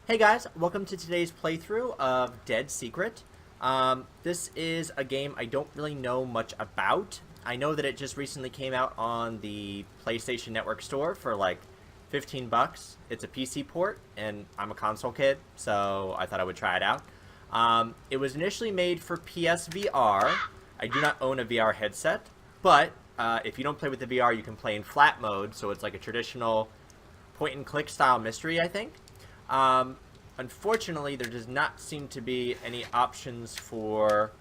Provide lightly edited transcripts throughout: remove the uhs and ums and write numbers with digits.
Hey guys, welcome to today's playthrough of Dead Secret. This is a game I don't really know much about. I know that it just recently came out on the PlayStation Network store for like 15 bucks. It's a PC port, and I'm a console kid, so I thought I would try it out. It was initially made for PSVR. I do not own a VR headset, but if you don't play with the VR, you can play in flat mode, so it's like a traditional point-and-click style mystery, I think. Unfortunately, there does not seem to be any options for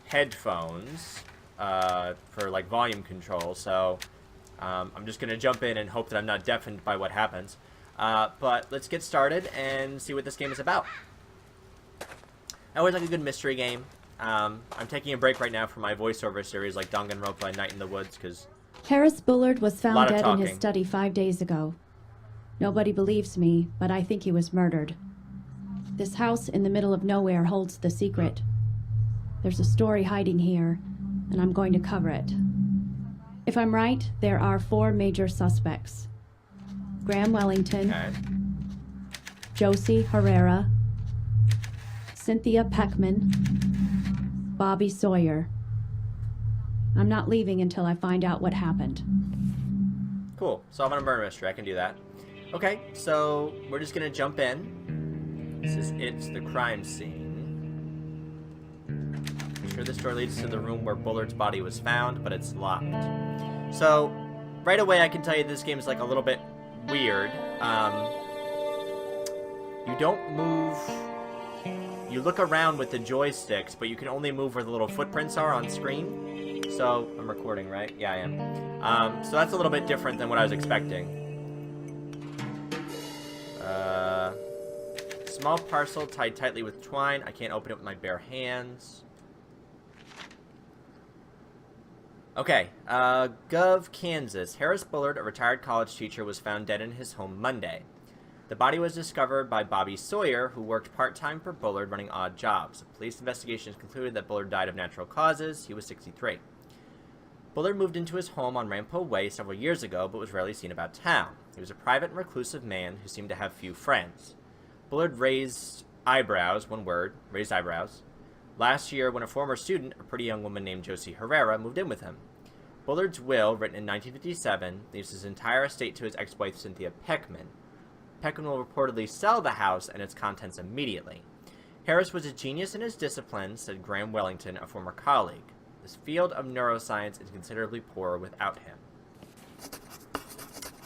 headphones for like volume control, so I'm just going to jump in and hope that I'm not deafened by what happens. But let's get started and see what this game is about. I always like a good mystery game. I'm taking a break right now from my voiceover series like Danganronpa and Night in the Woods because Harris Bullard was found dead in his talking. study 5 days ago. Nobody believes me, but I think he was murdered. This house in the middle of nowhere holds the secret. There's a story hiding here, and I'm going to cover it. If I'm right, there are 4 major suspects. Graham Wellington, Okay. Josie Herrera, Cynthia Peckman, Bobby Sawyer. I'm not leaving until I find out what happened. Cool. Solving a murder mystery. I can do that. Okay, so we're just gonna jump in. This is It's the crime scene. I'm sure this door leads to the room where Bullard's body was found, but it's locked. So, right away I can tell you this game is like a little bit weird. You don't move... You look around with the joysticks, but you can only move where the little footprints are on screen. So, I'm recording, right? Yeah, I am. So that's a little bit different than what I was expecting. Small parcel tied tightly with twine. I can't open it with my bare hands. Okay, Gov, Kansas. Harris Bullard, a retired college teacher, was found dead in his home Monday. The body was discovered by Bobby Sawyer, who worked part-time for Bullard running odd jobs. Police investigations concluded that Bullard died of natural causes. He was 63. Bullard moved into his home on Rampo Way several years ago, but was rarely seen about town. He was a private and reclusive man who seemed to have few friends. Bullard raised eyebrows, one word, raised eyebrows, last year when a former student, a pretty young woman named Josie Herrera, moved in with him. Bullard's will, written in 1957, leaves his entire estate to his ex-wife Cynthia Peckman. Peckman will reportedly sell the house and its contents immediately. Harris was a genius in his discipline, said Graham Wellington, a former colleague. This field of neuroscience is considerably poorer without him.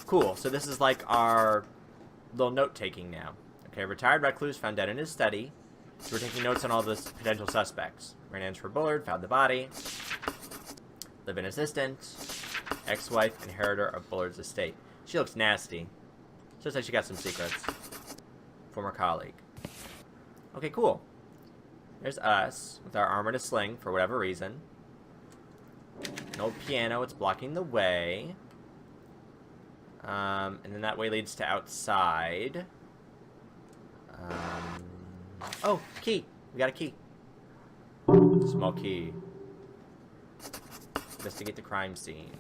Cool, so this is like our little note-taking now. Okay, retired recluse found dead in his study. So we're taking notes on all the potential suspects. Ran answer for Bullard, found the body. Live-in assistant. Ex-wife, inheritor of Bullard's estate. She looks nasty. Looks like she got some secrets. Former colleague. Okay, cool. There's us, with our arm in a sling, for whatever reason. An old piano, it's blocking the way. And then that way leads to outside. Oh, key. We got a key. Small key. Investigate the crime scene.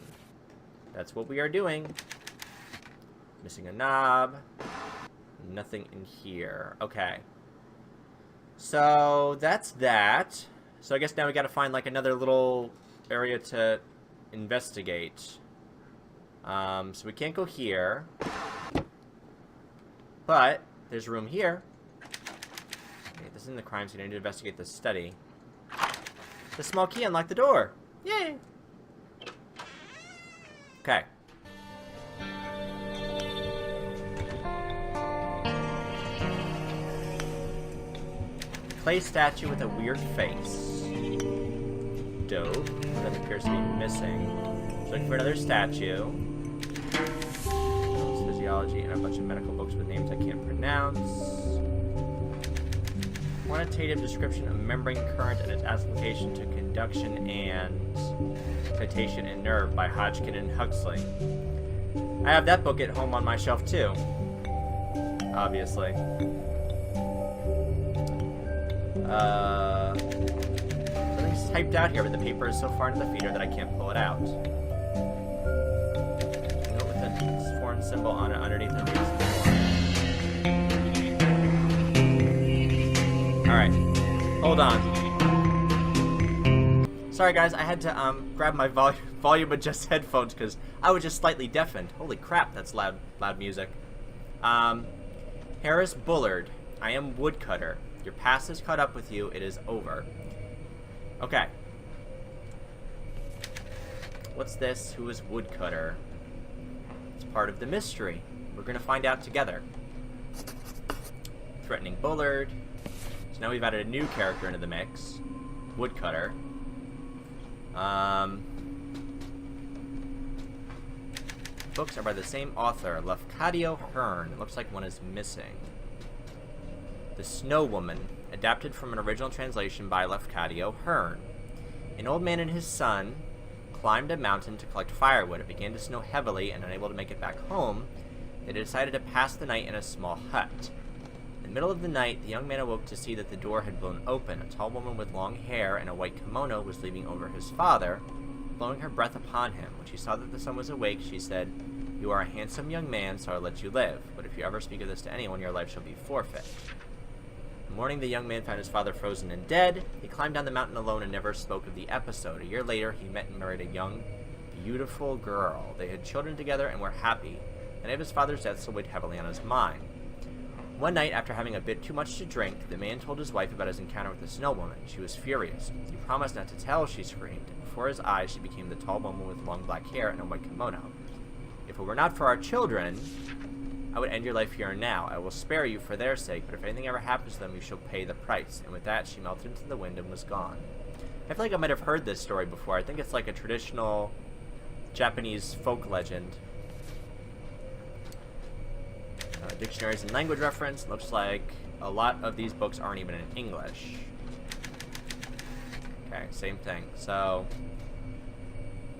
That's what we are doing. Missing a knob. Nothing in here. Okay. So, that's that. So I guess now we gotta find like another little area to investigate. So we can't go here. But there's room here. Okay, this isn't the crime scene. I need to investigate the study. The small key unlocked the door. Yay! Okay. Clay statue with a weird face. Dope. That appears to be missing. So looking for another statue. Physiology and a bunch of medical books with names I can't pronounce. Quantitative description of membrane current and its application to conduction and excitation in nerve by Hodgkin and Huxley. I have that book at home on my shelf too. Obviously. Something's typed out here, but the paper is so far into the feeder that I can't pull it out. Note with the foreign symbol on it underneath the reason. Hold on. Sorry guys, I had to grab my volume adjust headphones because I was just slightly deafened. Holy crap, that's loud music. Harris Bullard, I am woodcutter. Your past has caught up with you. It is over. Okay. What's this? Who is woodcutter? It's part of the mystery. We're gonna find out together. Threatening Bullard. So now we've added a new character into the mix. Woodcutter. Books are by the same author, Lafcadio Hearn. It looks like one is missing. The Snow Woman, adapted from an original translation by Lafcadio Hearn. An old man and his son climbed a mountain to collect firewood. It began to snow heavily, and unable to make it back home, they decided to pass the night in a small hut. In the middle of the night, the young man awoke to see that the door had blown open. A tall woman with long hair and a white kimono was leaning over his father, blowing her breath upon him. When she saw that the son was awake, she said, "You are a handsome young man, so I'll let you live. But if you ever speak of this to anyone, your life shall be forfeit." In the morning, the young man found his father frozen and dead. He climbed down the mountain alone and never spoke of the episode. A year later, he met and married a young, beautiful girl. They had children together and were happy. The night of his father's death still weighed heavily on his mind. One night, after having a bit too much to drink, the man told his wife about his encounter with the Snow Woman. She was furious. "You promised not to tell," she screamed. And before his eyes, she became the tall woman with long black hair and a white kimono. "If it were not for our children, I would end your life here and now. I will spare you for their sake, but if anything ever happens to them, you shall pay the price." And with that, she melted into the wind and was gone. I feel like I might have heard this story before. I think it's like a traditional Japanese folk legend. Dictionaries and language reference. Looks like a lot of these books aren't even in English. Okay, same thing. So,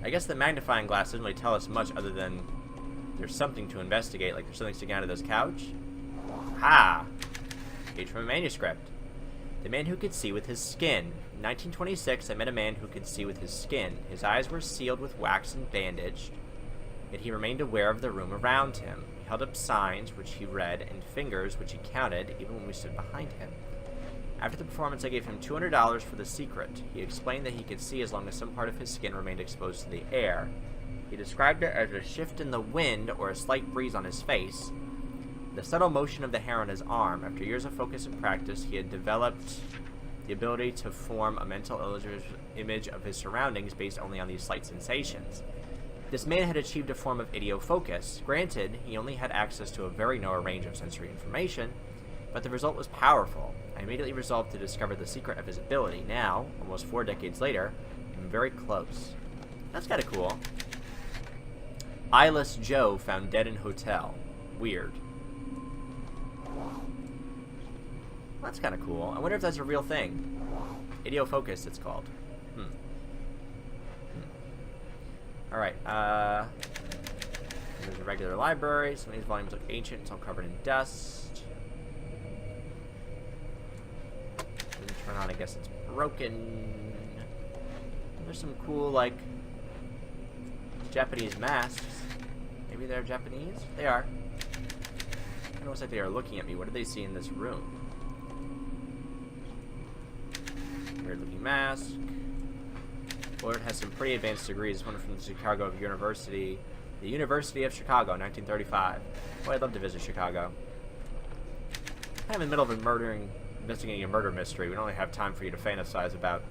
I guess the magnifying glass doesn't really tell us much other than there's something to investigate, like there's something sticking out of this couch. Ha! Page from a manuscript. The man who could see with his skin. In 1926, I met a man who could see with his skin. His eyes were sealed with wax and bandaged, yet he remained aware of the room around him. He held up signs, which he read, and fingers, which he counted, even when we stood behind him. After the performance, I gave him $200 for the secret. He explained that he could see as long as some part of his skin remained exposed to the air. He described it as a shift in the wind or a slight breeze on his face, the subtle motion of the hair on his arm. After years of focus and practice, he had developed the ability to form a mental image of his surroundings based only on these slight sensations. This man had achieved a form of idiofocus. Granted, he only had access to a very narrow range of sensory information, but the result was powerful. I immediately resolved to discover the secret of his ability. Now, almost 4 decades later, I'm very close. That's kind of cool. Eyeless Joe found dead in hotel. Weird. That's kind of cool. I wonder if that's a real thing. Idiofocus, it's called. Alright, there's a regular library. Some of these volumes look ancient. It's all covered in dust. Doesn't turn on, I guess it's broken. There's some cool, like, Japanese masks. Maybe they're Japanese? They are. It looks like they are looking at me. What do they see in this room? Weird looking mask. Bullard has some pretty advanced degrees. One from the Chicago University. The University of Chicago, 1935. Boy, I'd love to visit Chicago. I'm in the middle of investigating a murder mystery. We don't really have time for you to fantasize about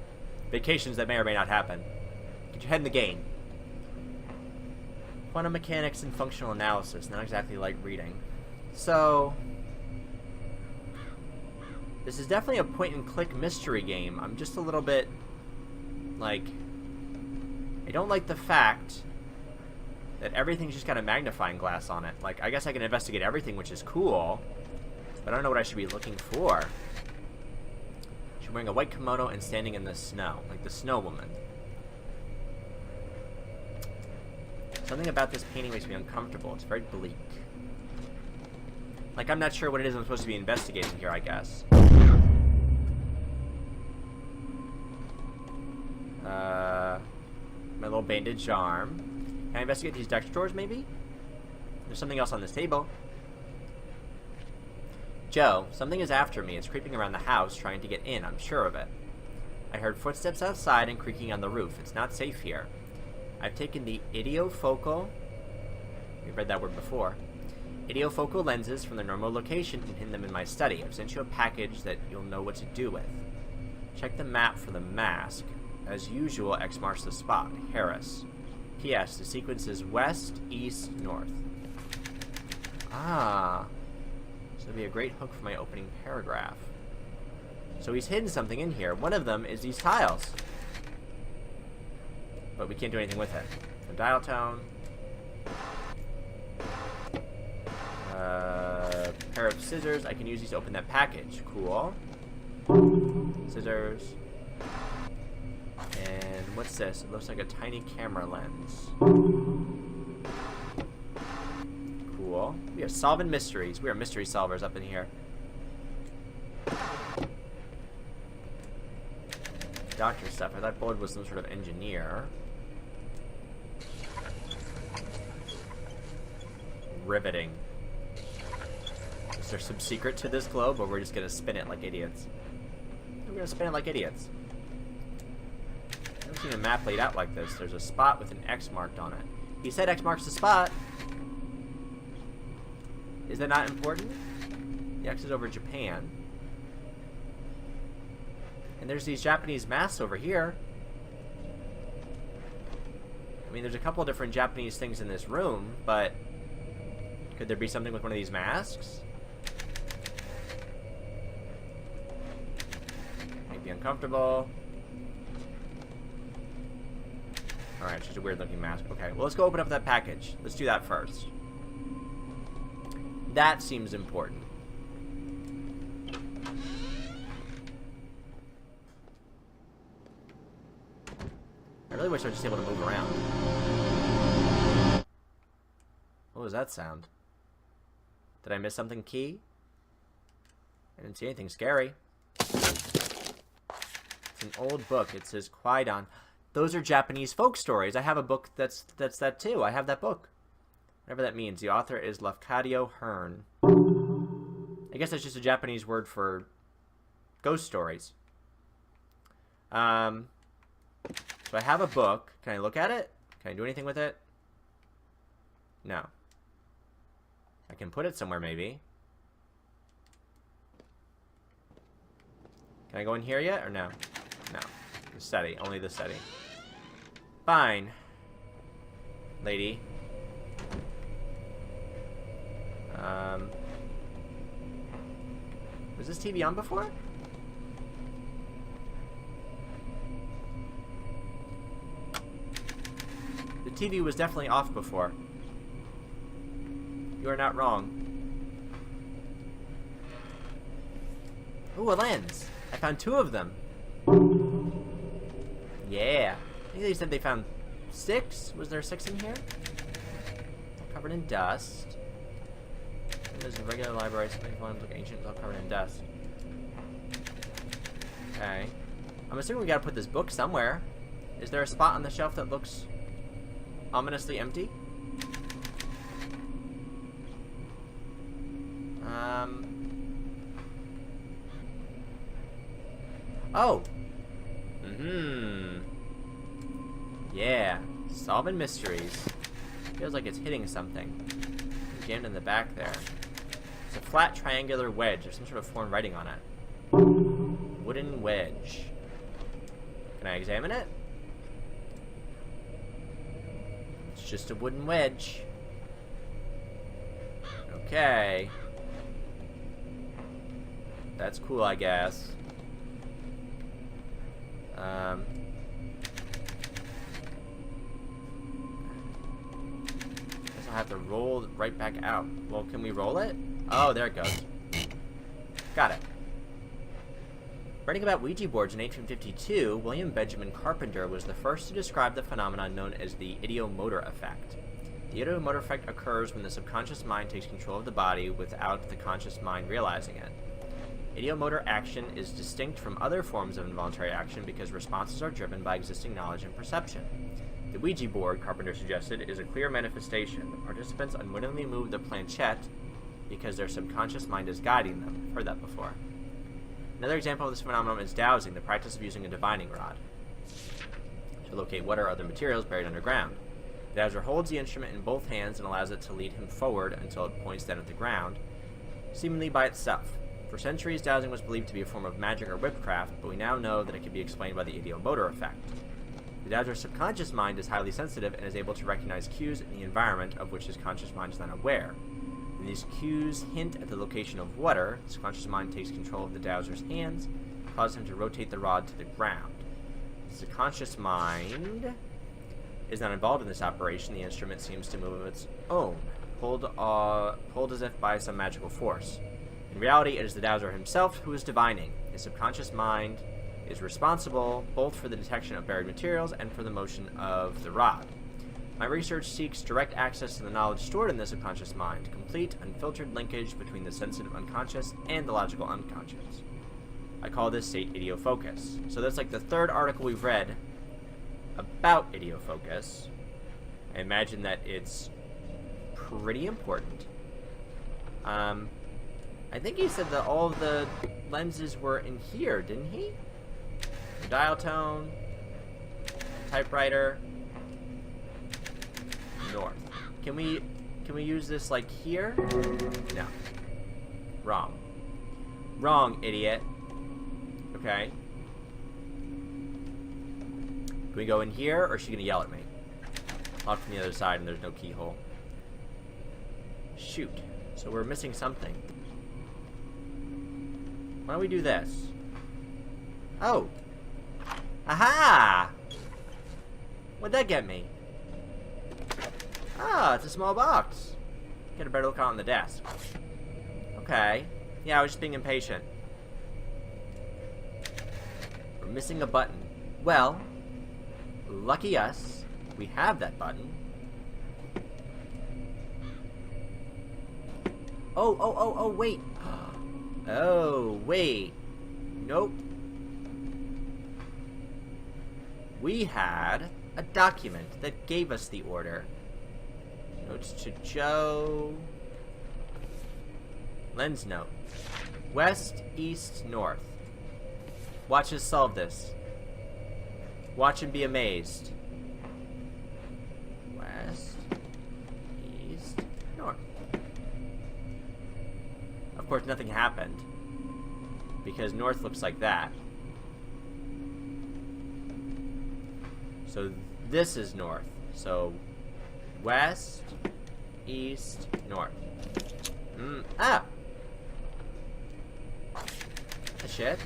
vacations that may or may not happen. Get your head in the game. Quantum mechanics and functional analysis. Not exactly like reading. So, this is definitely a point-and-click mystery game. I'm just a little bit, like, I don't like the fact that everything's just got a magnifying glass on it. Like, I guess I can investigate everything, which is cool, but I don't know what I should be looking for. She's wearing a white kimono and standing in the snow, like the Snow Woman. Something about this painting makes me uncomfortable. It's very bleak. Like, I'm not sure what it is I'm supposed to be investigating here, I guess. My little bandaged arm. Can I investigate these desk drawers, maybe? There's something else on this table. Joe, something is after me. It's creeping around the house, trying to get in. I'm sure of it. I heard footsteps outside and creaking on the roof. It's not safe here. I've taken the idiofocal... We've read that word before. Idiofocal lenses from their normal location and hidden them in my study. I've sent you a package that you'll know what to do with. Check the map for the mask. As usual, X marks the spot. Harris. P.S. The sequence is west, east, north. Ah. This will be a great hook for my opening paragraph. So he's hidden something in here. One of them is these tiles. But we can't do anything with it. The dial tone. Pair of scissors. I can use these to open that package. Cool. Scissors. And what's this? It looks like a tiny camera lens. Cool. We are solving mysteries. We are mystery solvers up in here. Doctor stuff. I thought Bullard was some sort of engineer. Riveting. Is there some secret to this globe, or we're just gonna spin it like idiots? We're gonna spin it like idiots. I've never seen a map laid out like this. There's a spot with an X marked on it. He said X marks the spot. Is that not important? The X is over Japan. And there's these Japanese masks over here. I mean, there's a couple different Japanese things in this room, but could there be something with one of these masks? Might be uncomfortable. Alright, it's just a weird looking mask. Okay, well, let's go open up that package. Let's do that first. That seems important. I really wish I was just able to move around. What was that sound? Did I miss something key? I didn't see anything scary. It's an old book. It says Kwaidan. Those are Japanese folk stories. I have a book that's that too. I have that book. Whatever that means. The author is Lafcadio Hearn. I guess that's just a Japanese word for ghost stories. So I have a book. Can I look at it? Can I do anything with it? No. I can put it somewhere, maybe. Can I go in here yet, or no? No. The study. Only the study. Fine. Lady. Was this TV on before? The TV was definitely off before. You are not wrong. Ooh, a lens. I found 2 of them. Yeah. I think they said they found 6. Was there 6 in here? All covered in dust. There's a regular library. Some of ones look ancient, all covered in dust. Okay. I'm assuming we gotta put this book somewhere. Is there a spot on the shelf that looks ominously empty? Oh! Yeah. Solving mysteries. Feels like it's hitting something. Jammed in the back there. It's a flat triangular wedge. There's some sort of foreign writing on it. Wooden wedge. Can I examine it? It's just a wooden wedge. Okay. That's cool, I guess. Guess I'll have to roll right back out. Well, can we roll it? Oh, there it goes. Got it. Writing about Ouija boards in 1852, William Benjamin Carpenter was the first to describe the phenomenon known as the ideomotor effect. The ideomotor effect occurs when the subconscious mind takes control of the body without the conscious mind realizing it. Ideomotor action is distinct from other forms of involuntary action because responses are driven by existing knowledge and perception. The Ouija board, Carpenter suggested, is a clear manifestation. The participants unwittingly move the planchette because their subconscious mind is guiding them. I've heard that before. Another example of this phenomenon is dowsing, the practice of using a divining rod to locate water or other materials buried underground. The dowser holds the instrument in both hands and allows it to lead him forward until it points down at the ground, seemingly by itself. For centuries, dowsing was believed to be a form of magic or whipcraft, but we now know that it can be explained by the ideomotor effect. The dowser's subconscious mind is highly sensitive and is able to recognize cues in the environment of which his conscious mind is not aware. When these cues hint at the location of water, the subconscious mind takes control of the dowser's hands, causing him to rotate the rod to the ground. The subconscious mind is not involved in this operation. The instrument seems to move of its own, pulled as if by some magical force. In reality, it is the dowser himself who is divining. His subconscious mind is responsible both for the detection of buried materials and for the motion of the rod. My research seeks direct access to the knowledge stored in the subconscious mind, complete, unfiltered linkage between the sensitive unconscious and the logical unconscious. I call this state idiofocus. So that's like the third article we've read about idiofocus. I imagine that it's pretty important. I think he said that all of the lenses were in here, didn't he? Dial tone, typewriter, north. Can we use this like here? No. Wrong. Wrong, idiot. Okay. Can we go in here, or is she gonna yell at me? Locked from the other side and there's no keyhole. Shoot. So we're missing something. Why don't we do this? Oh! Aha! What'd that get me? Ah, it's a small box. Get a better look on the desk. Okay. Yeah, I was just being impatient. We're missing a button. Well, lucky us, we have that button. Oh, wait. Oh, wait. Nope. We had a document that gave us the order. Notes to Joe. Lens note. West, east, north. Watch us solve this. Watch and be amazed. West, east, north. Of course, nothing happened, because north looks like that. So this is north. So west, east, north. Ah! Shit.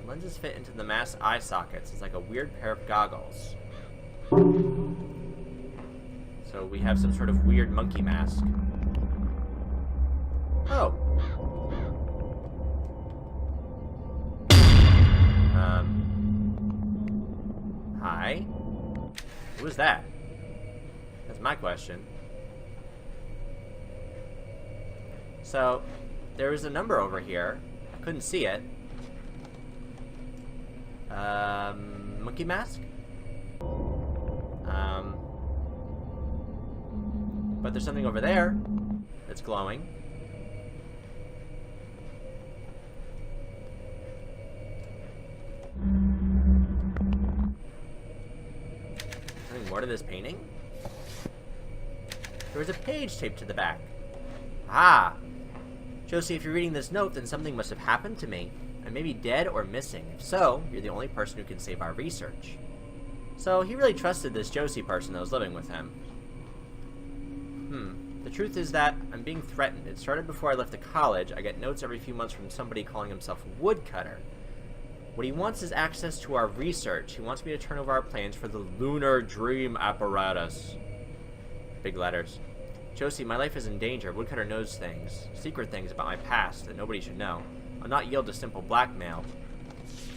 Lenses fit into the masked eye sockets. It's like a weird pair of goggles. So we have some sort of weird monkey mask. Oh. Hi. Who was that? That's my question. So, there was a number over here. I couldn't see it. Monkey mask? But there's something over there that's glowing. Something more to this painting? There was a page taped to the back. Ah! Josie, if you're reading this note, then something must have happened to me. I may be dead or missing. If so, you're the only person who can save our research. So, he really trusted this Josie person that was living with him. The truth is that I'm being threatened. It started before I left the college. I get notes every few months from somebody calling himself a woodcutter. What he wants is access to our research. He wants me to turn over our plans for the Lunar Dream Apparatus. Big letters. Josie, my life is in danger. Woodcutter knows things. Secret things about my past that nobody should know. I'll not yield to simple blackmail.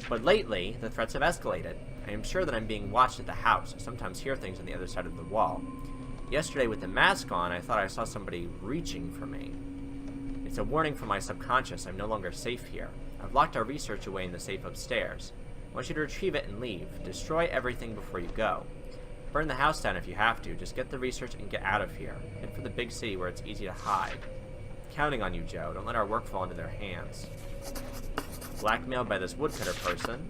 But lately, the threats have escalated. I am sure that I'm being watched at the house. I sometimes hear things on the other side of the wall. Yesterday, with the mask on, I thought I saw somebody reaching for me. It's a warning from my subconscious. I'm no longer safe here. I've locked our research away in the safe upstairs. I want you to retrieve it and leave. Destroy everything before you go. Burn the house down if you have to. Just get the research and get out of here. Head for the big city where it's easy to hide. counting on you, Joe. Don't let our work fall into their hands. Blackmailed by this woodcutter person.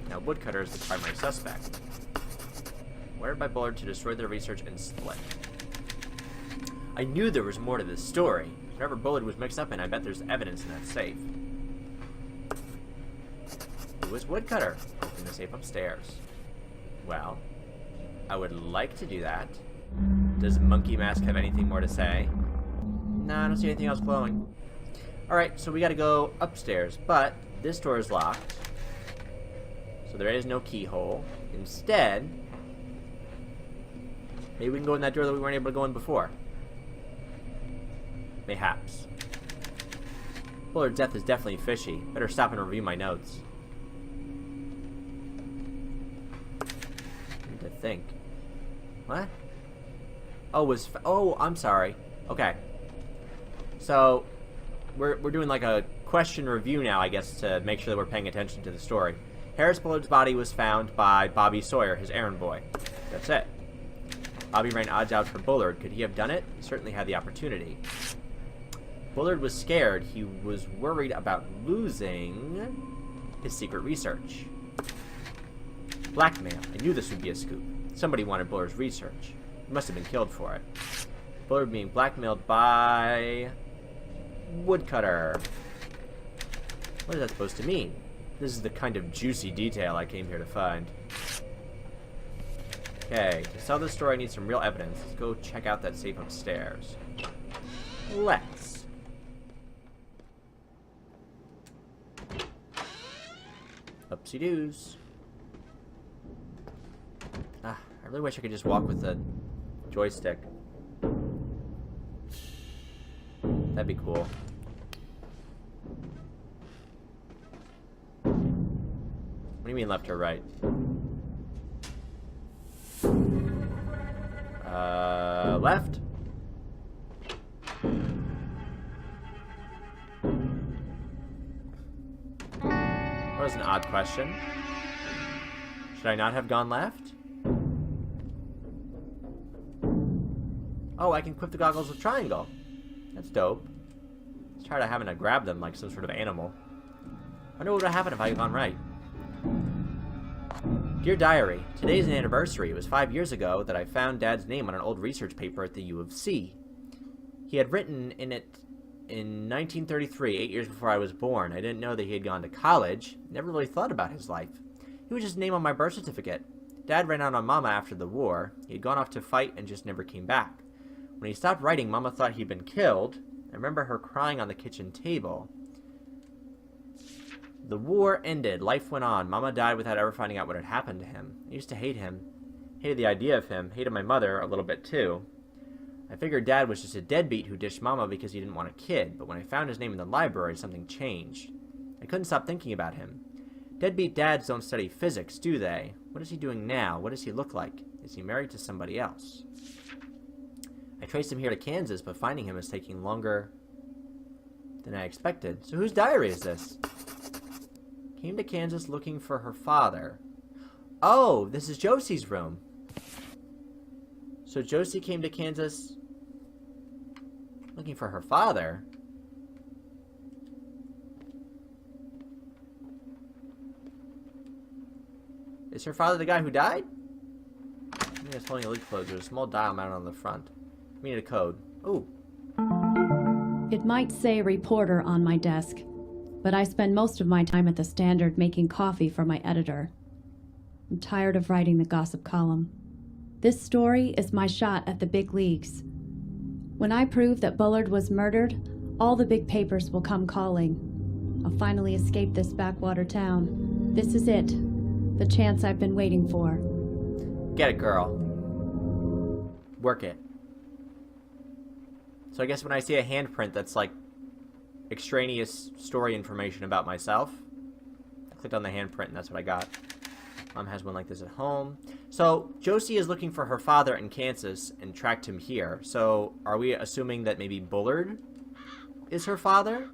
Now, woodcutter is the primary suspect. Wired by Bullard to destroy their research and split. I knew there was more to this story. Whatever Bullard was mixed up in, I bet there's evidence in that safe. Who was woodcutter? Open the safe upstairs. Well, I would like to do that. Does Monkey Mask have anything more to say? No, I don't see anything else glowing. Alright, so we gotta go upstairs, but this door is locked. So there is no keyhole. Instead, maybe we can go in that door that we weren't able to go in before. Mayhaps. Bullard's death is definitely fishy. Better stop and review my notes. I need to think. What? Oh, I'm sorry. Okay. So, we're doing like a question review now, I guess, to make sure that we're paying attention to the story. Harris Bullard's body was found by Bobby Sawyer, his errand boy. That's it. Bobby ran odds out for Bullard. Could he have done it? He certainly had the opportunity. Bullard was scared. He was worried about losing his secret research. Blackmail. I knew this would be a scoop. Somebody wanted Bullard's research. He must have been killed for it. Bullard being blackmailed by woodcutter. What is that supposed to mean? This is the kind of juicy detail I came here to find. Okay, to sell this story I need some real evidence. Let's go check out that safe upstairs. Let's. Upsy-doos. I really wish I could just walk with the joystick. That'd be cool. What do you mean left or right? Left? That was an odd question. Should I not have gone left? Oh, I can equip the goggles with triangle. That's dope. Let's try to having to grab them like some sort of animal. I wonder what would have happened if I had gone right. Dear Diary, today's an anniversary. It was 5 years ago that I found Dad's name on an old research paper at the U of C. He had written in it in 1933, 8 years before I was born. I didn't know that he had gone to college. Never really thought about his life. He was just a name on my birth certificate. Dad ran out on Mama after the war. He had gone off to fight and just never came back. When he stopped writing, Mama thought he'd been killed. I remember her crying on the kitchen table. The war ended. Life went on. Mama died without ever finding out what had happened to him. I used to hate him. Hated the idea of him. Hated my mother a little bit, too. I figured Dad was just a deadbeat who dished Mama because he didn't want a kid, but when I found his name in the library, something changed. I couldn't stop thinking about him. Deadbeat dads don't study physics, do they? What is he doing now? What does he look like? Is he married to somebody else? I traced him here to Kansas, but finding him is taking longer than I expected. So whose diary is this? Came to Kansas looking for her father. Oh, this is Josie's room. So Josie came to Kansas looking for her father. Is her father the guy who died? I think it's holding a leak closed. There's a small dial mounted on the front. We need a code. Ooh. It might say reporter on my desk, but I spend most of my time at the Standard making coffee for my editor. I'm tired of writing the gossip column. This story is my shot at the big leagues. When I prove that Bullard was murdered, all the big papers will come calling. I'll finally escape this backwater town. This is it. The chance I've been waiting for. Get it, girl. Work it. So I guess when I see a handprint that's like extraneous story information about myself, I clicked on the handprint and that's what I got. Mom has one like this at home. So Josie is looking for her father in Kansas and tracked him here. So are we assuming that maybe Bullard is her father?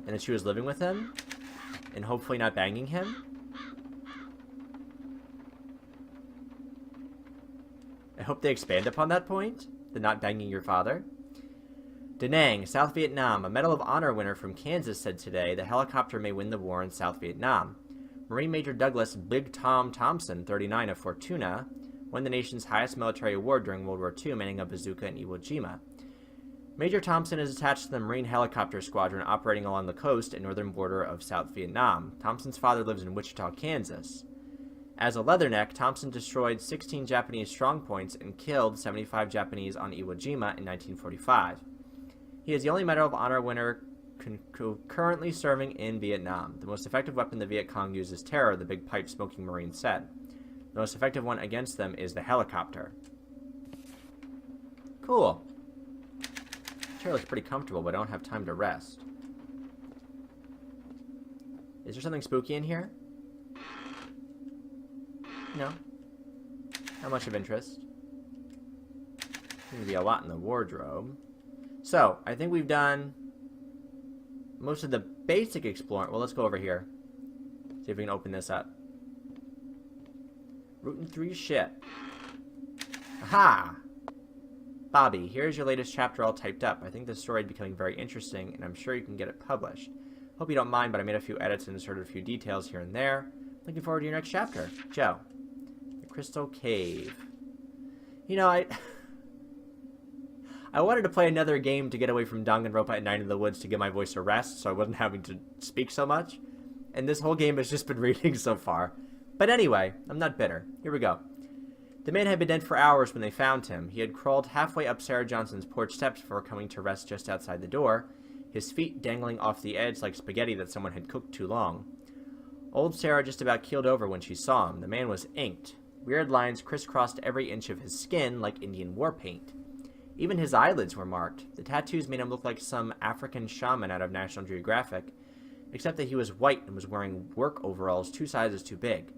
And that she was living with him? And hopefully not banging him? I hope they expand upon that point. The not banging your father. Da Nang, South Vietnam. A Medal of Honor winner from Kansas said today the helicopter may win the war in South Vietnam. Marine Major Douglas Big Tom Thompson, 39, of Fortuna, won the nation's highest military award during World War II, manning a bazooka in Iwo Jima. Major Thompson is attached to the Marine Helicopter Squadron operating along the coast and northern border of South Vietnam. Thompson's father lives in Wichita, Kansas. As a Leatherneck, Thompson destroyed 16 Japanese strongpoints and killed 75 Japanese on Iwo Jima in 1945. He is the only Medal of Honor winner currently serving in Vietnam. The most effective weapon the Viet Cong used is terror, the big pipe-smoking Marine said. The most effective one against them is the helicopter. Cool. Chair looks pretty comfortable, but I don't have time to rest. Is there something spooky in here? No. Not much of interest. Seems to be a lot in the wardrobe. So, I think we've done most of the basic exploring. Well, let's go over here. See if we can open this up. Rootin' through your shit. Aha! Bobby, here's your latest chapter all typed up. I think this story is becoming very interesting, and I'm sure you can get it published. Hope you don't mind, but I made a few edits and inserted a few details here and there. Looking forward to your next chapter. Joe. The Crystal Cave. You know, I wanted to play another game to get away from Danganronpa at Night in the Woods to give my voice a rest, so I wasn't having to speak so much. And this whole game has just been reading so far. But anyway, I'm not bitter. Here we go. The man had been dead for hours when they found him. He had crawled halfway up Sarah Johnson's porch steps before coming to rest just outside the door, his feet dangling off the edge like spaghetti that someone had cooked too long. Old Sarah just about keeled over when she saw him. The man was inked. Weird lines crisscrossed every inch of his skin like Indian war paint. Even his eyelids were marked. The tattoos made him look like some African shaman out of National Geographic, except that he was white and was wearing work overalls 2 sizes too big.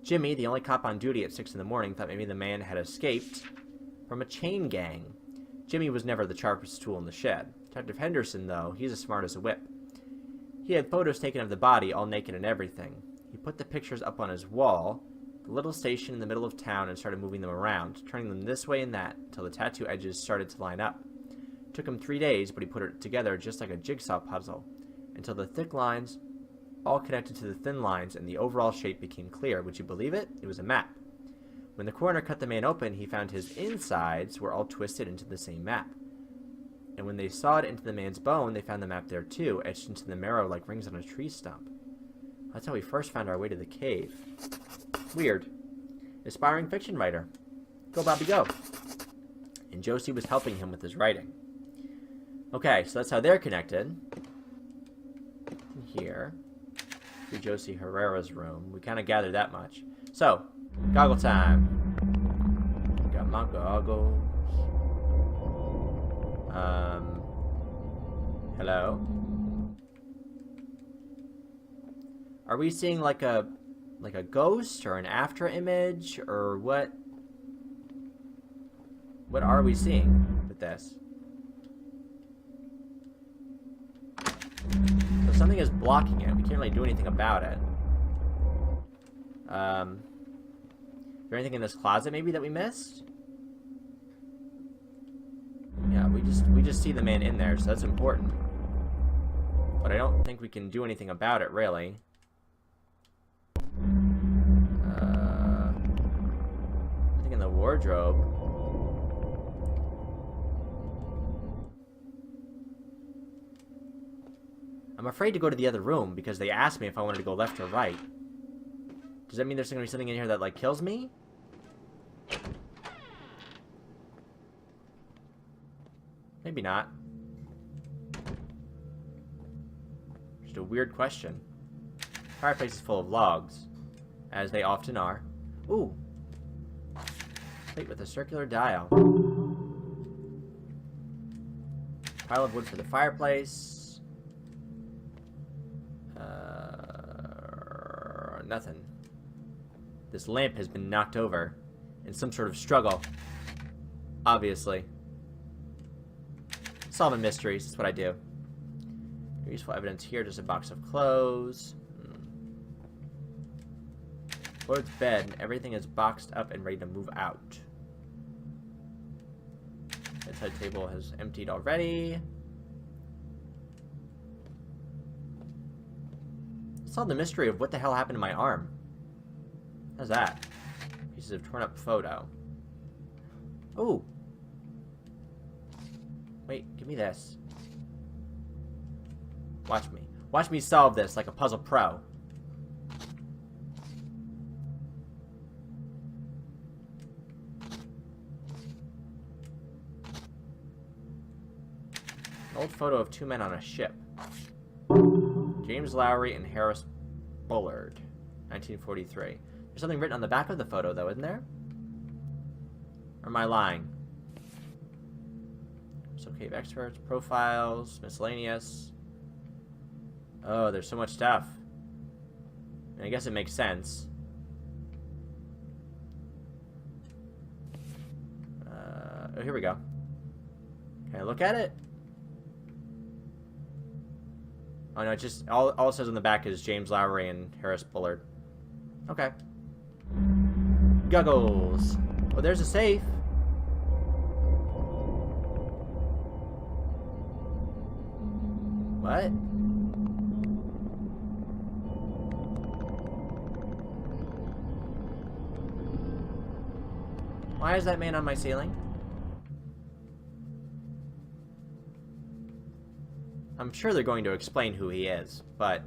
Jimmy, the only cop on duty at 6 in the morning, thought maybe the man had escaped from a chain gang. Jimmy was never the sharpest tool in the shed. Detective Henderson, though, he's as smart as a whip. He had photos taken of the body, all naked and everything. He put the pictures up on his wall, the little station in the middle of town, and started moving them around, turning them this way and that, until the tattoo edges started to line up. It took him 3 days, but he put it together just like a jigsaw puzzle, until the thick lines all connected to the thin lines, and the overall shape became clear. Would you believe it? It was a map. When the coroner cut the man open, he found his insides were all twisted into the same map. And when they sawed into the man's bone, they found the map there too, etched into the marrow like rings on a tree stump. That's how we first found our way to the cave. Weird. Aspiring fiction writer. Go, Bobby, go. And Josie was helping him with his writing. Okay, so that's how they're connected. Here. To Josie Herrera's room. We kind of gathered that much. So, goggle time. Got my goggles. Hello? Are we seeing like a ghost or an after image or what? What are we seeing with this? So something is blocking it. We can't really do anything about it. Is there anything in this closet maybe that we missed? Yeah, we just see the man in there, so that's important. But I don't think we can do anything about it, really. Nothing in the wardrobe. I'm afraid to go to the other room because they asked me if I wanted to go left or right. Does that mean there's gonna be something in here that, like, kills me? Maybe not. Just a weird question. Fireplace is full of logs, as they often are. Ooh! Plate with a circular dial. Pile of wood for the fireplace. Nothing. This lamp has been knocked over in some sort of struggle. Obviously. Solving mysteries, that's what I do. Useful evidence here, just a box of clothes. Lord's bed, everything is boxed up and ready to move out. Bedside table has emptied already. Solve the mystery of what the hell happened to my arm. How's that? Pieces of torn up photo. Ooh. Wait, give me this. Watch me. Watch me solve this like a puzzle pro. An old photo of two men on a ship. James Lowry and Harris Bullard, 1943. There's something written on the back of the photo, though, isn't there? Or am I lying? So, cave experts, profiles, miscellaneous. Oh, there's so much stuff. I guess it makes sense. Oh, here we go. Can I look at it? Oh no, it just all it says on the back is James Lowry and Harris Bullard. Okay. Goggles. Well, there's a safe. What? Why is that man on my ceiling? I'm sure they're going to explain who he is, but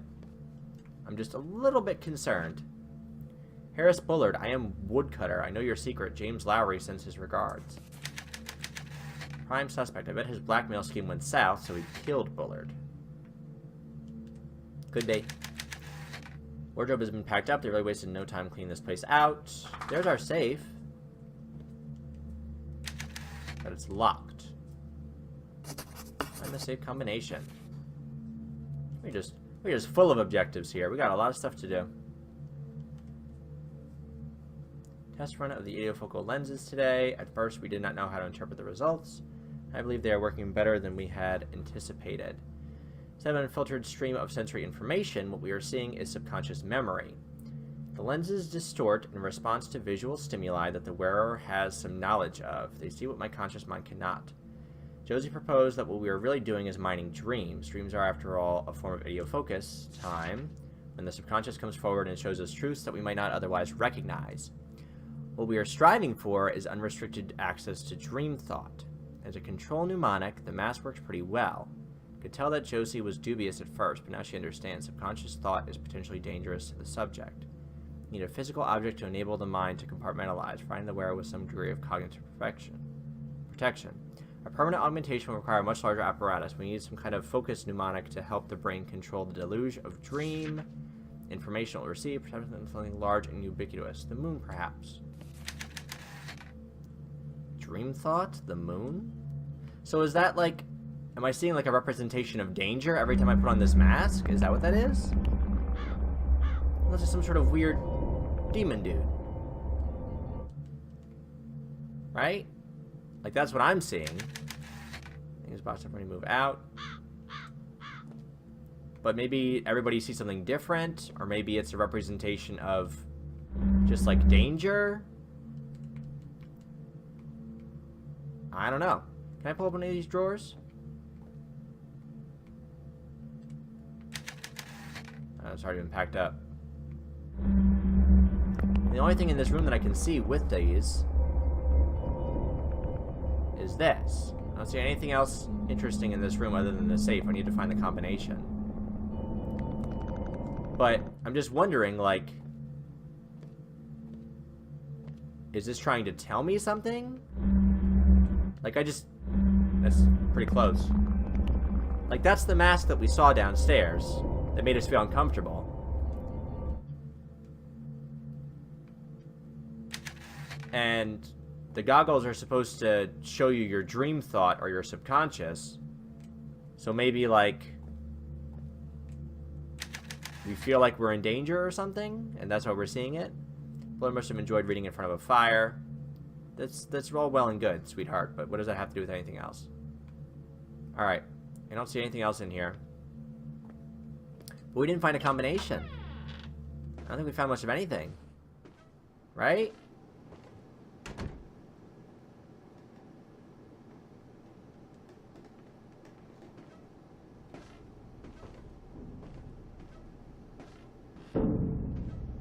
I'm just a little bit concerned. Harris Bullard, I am woodcutter. I know your secret. James Lowry sends his regards. Prime suspect. I bet his blackmail scheme went south, so he killed Bullard. Could be. Wardrobe has been packed up. They really wasted no time cleaning this place out. There's our safe. But it's locked. Find the safe combination. We're just full of objectives here. We got a lot of stuff to do. Test run of the idiofocal lenses today. At first, we did not know how to interpret the results. I believe they are working better than we had anticipated. Instead of an unfiltered stream of sensory information, what we are seeing is subconscious memory. The lenses distort in response to visual stimuli that the wearer has some knowledge of. They see what my conscious mind cannot. Josie proposed that what we are really doing is mining dreams. Dreams are, after all, a form of idiofocus time, when the subconscious comes forward and shows us truths that we might not otherwise recognize. What we are striving for is unrestricted access to dream thought. As a control mnemonic, the mask works pretty well. Could tell that Josie was dubious at first, but now she understands subconscious thought is potentially dangerous to the subject. You need a physical object to enable the mind to compartmentalize, providing the wearer with some degree of cognitive protection. A permanent augmentation will require a much larger apparatus. We need some kind of focus mnemonic to help the brain control the deluge of dream information it will receive, perhaps something large and ubiquitous. The moon, perhaps. Dream thought? The moon? So is that like... Am I seeing like a representation of danger every time I put on this mask? Is that what that is? That's just some sort of weird demon dude. Right? Like, that's what I'm seeing. Things boxed up when you move out. But maybe everybody sees something different, or maybe it's a representation of just, like, danger. I don't know. Can I pull up one of these drawers? Oh, it's already been packed up. The only thing in this room that I can see with these is this. I don't see anything else interesting in this room other than the safe. I need to find the combination. But I'm just wondering, like, is this trying to tell me something? Like, that's pretty close. Like, that's the mask that we saw downstairs that made us feel uncomfortable. And the goggles are supposed to show you your dream thought or your subconscious. So maybe, like, we feel like we're in danger or something, and that's why we're seeing it. Blair must have enjoyed reading in front of a fire. That's all well and good, sweetheart, but what does that have to do with anything else? Alright. I don't see anything else in here. But we didn't find a combination. I don't think we found much of anything. Right?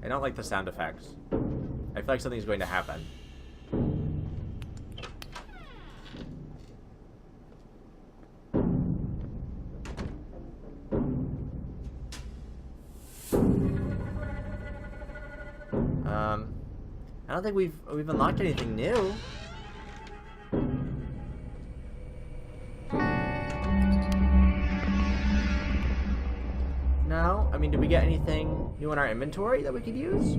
I don't like the sound effects. I feel like something's going to happen. I don't think we've unlocked anything new. No? I mean, did we get anything new in our inventory that we could use?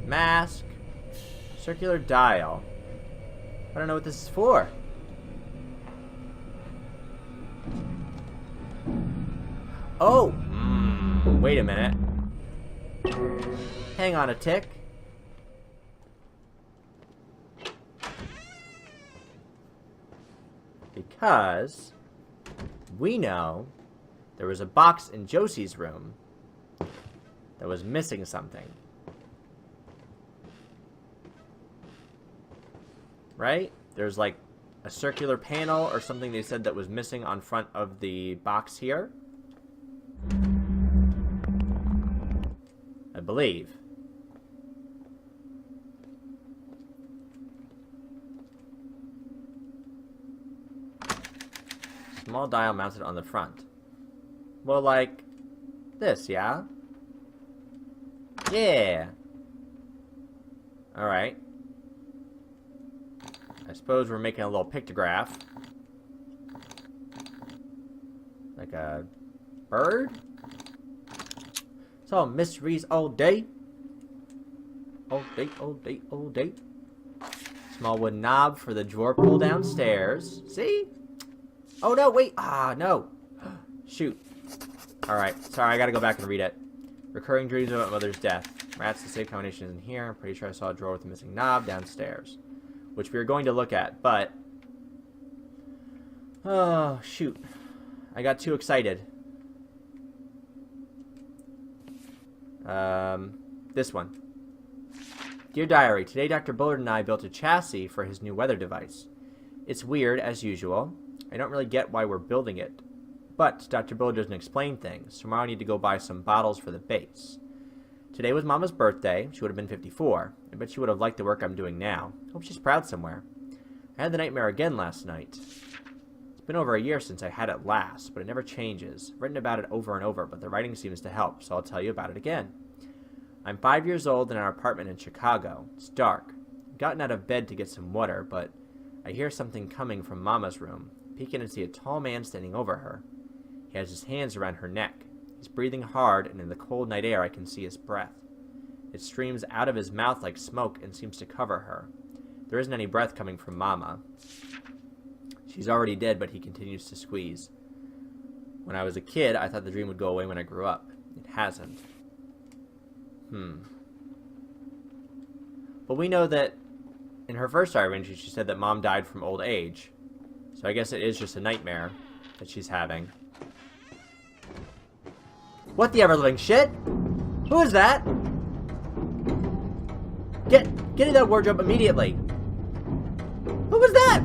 Mask. Circular dial. I don't know what this is for. Oh! Wait a minute. Hang on a tick. Because we know there was a box in Josie's room that was missing something. Right? There's like a circular panel or something they said that was missing on front of the box here. I believe. Small dial mounted on the front. Well, like this, yeah? Yeah. Alright. I suppose we're making a little pictograph. Like a bird? It's all mysteries all day. All day, all day, all day. Small wooden knob for the drawer pull downstairs. See? Oh no, wait. Ah, no. Shoot. Alright, sorry, I gotta go back and read it. Recurring dreams about mother's death. Rats, the safe combination is in here. I'm pretty sure I saw a drawer with a missing knob downstairs. Which we are going to look at, but... oh, shoot. I got too excited. This one. Dear Diary, today Dr. Bullard and I built a chassis for his new weather device. It's weird, as usual. I don't really get why we're building it. But Dr. Bullard doesn't explain things. Tomorrow I need to go buy some bottles for the base. Today was Mama's birthday. She would have been 54. I bet she would have liked the work I'm doing now. Hope she's proud somewhere. I had the nightmare again last night. It's been over a year since I had it last, but it never changes. I've written about it over and over, but the writing seems to help, so I'll tell you about it again. I'm 5 years old in our apartment in Chicago. It's dark. I've gotten out of bed to get some water, but I hear something coming from Mama's room. Peek in and see a tall man standing over her. He has his hands around her neck. He's breathing hard, and in the cold night air I can see his breath. It streams out of his mouth like smoke and seems to cover her. There isn't any breath coming from Mama. She's already dead, but he continues to squeeze. When I was a kid, I thought the dream would go away when I grew up. It hasn't. But we know that in her first diary entry, she said that Mom died from old age. So I guess it is just a nightmare that she's having. What the ever-living shit? Who is that? Get in that wardrobe immediately. Who was that?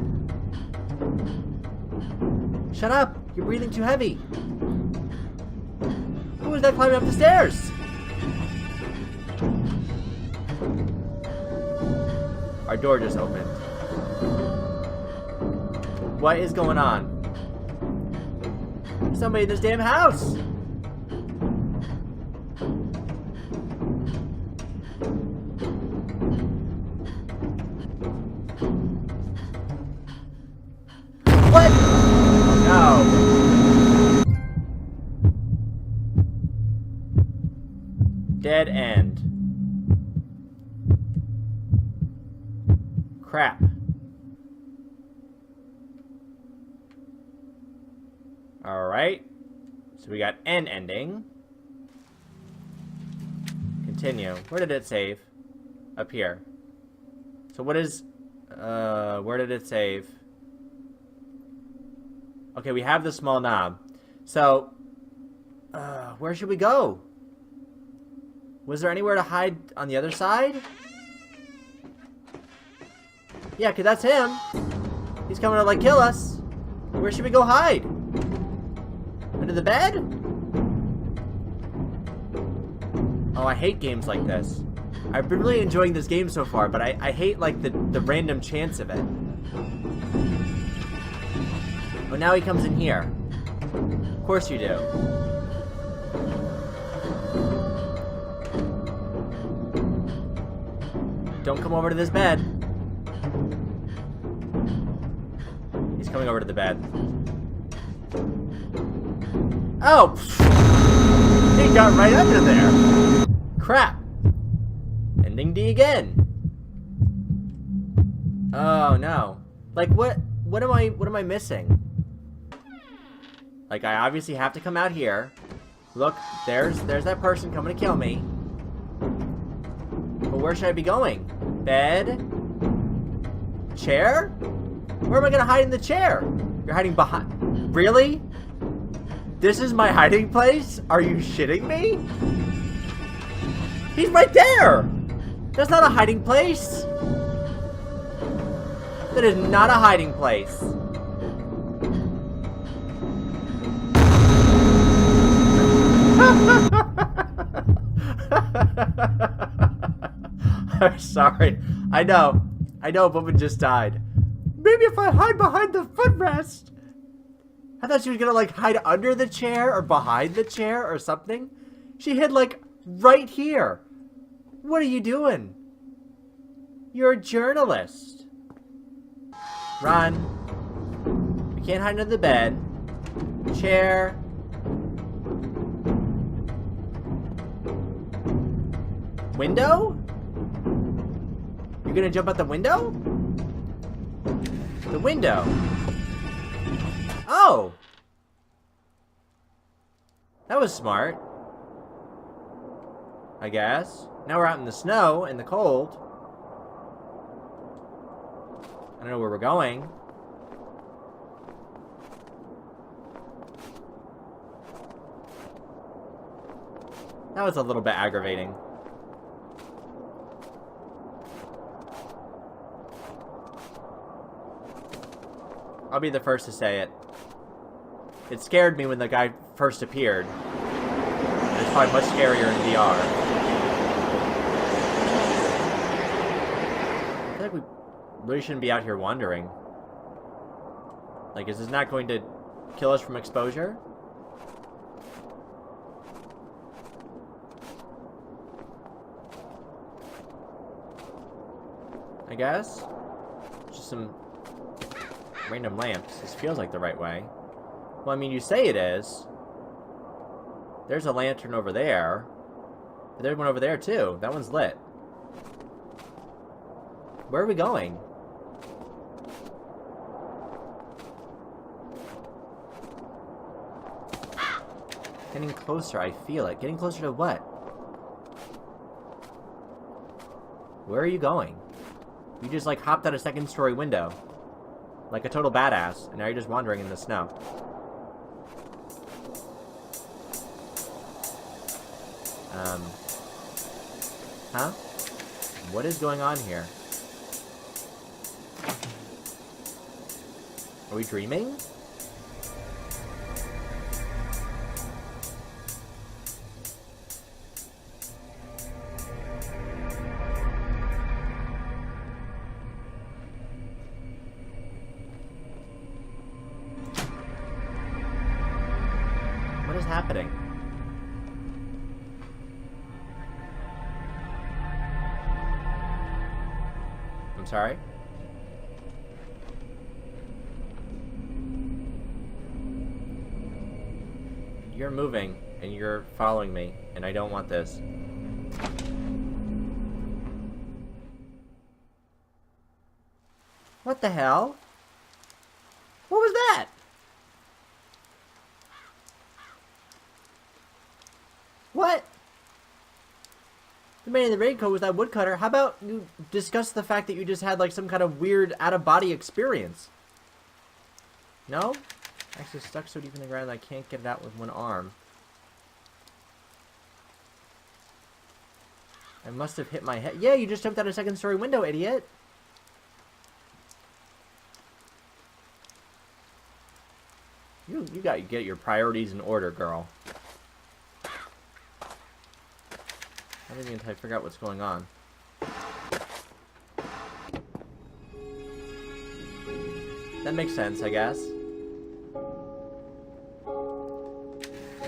Shut up. You're breathing too heavy. Who was that climbing up the stairs? Our door just opened. What is going on? There's somebody in this damn house! What? Oh, no. Dead end. Crap. Alright. So we got N ending. Continue. Where did it save? Up here. So what is... where did it save? Okay, we have the small knob. So... where should we go? Was there anywhere to hide on the other side? Yeah, because that's him. He's coming to, like, kill us. Where should we go hide? Under the bed? Oh, I hate games like this. I've been really enjoying this game so far, but I hate, like, the random chance of it. Oh, now he comes in here. Of course you do. Don't come over to this bed. He's coming over to the bed. Oh! He got right under there. Crap. Ending D again. Oh no. Like what am I missing? Like I obviously have to come out here. Look, there's that person coming to kill me. But where should I be going? Bed? Chair? Where am I gonna hide in the chair? You're hiding behind... Really? This is my hiding place? Are you shitting me? He's right there! That's not a hiding place! That is not a hiding place. I'm sorry. I know a woman just died. Maybe if I hide behind the footrest. I thought she was gonna, like, hide under the chair or behind the chair or something. She hid, like, right here. What are you doing? You're a journalist. Run. We can't hide under the bed. Chair. Window? You're gonna jump out the window? The window. Oh! That was smart. I guess. Now we're out in the snow, in the cold. I don't know where we're going. That was a little bit aggravating. I'll be the first to say it. It scared me when the guy first appeared. It's probably much scarier in VR. I feel like we really shouldn't be out here wandering. Like, is this not going to kill us from exposure? I guess? Just some random lamps. This feels like the right way. Well, I mean, you say it is. There's a lantern over there. But there's one over there, too. That one's lit. Where are we going? Getting closer, I feel it. Getting closer to what? Where are you going? You just, like, hopped out a second-story window. Like a total badass, and now you're just wandering in the snow. Huh? What is going on here? Are we dreaming? What is happening? I'm sorry? You're moving, and you're following me, and I don't want this. What the hell? What was that? What? The man in the raincoat was that woodcutter. How about you discuss the fact that you just had, like, some kind of weird out-of-body experience? No? Actually stuck so deep in the ground that I can't get it out with one arm. I must have hit my head. Yeah, you just jumped out a second-story window, idiot. You got to get your priorities in order, girl. I don't even entirely figure out what's going on. That makes sense, I guess.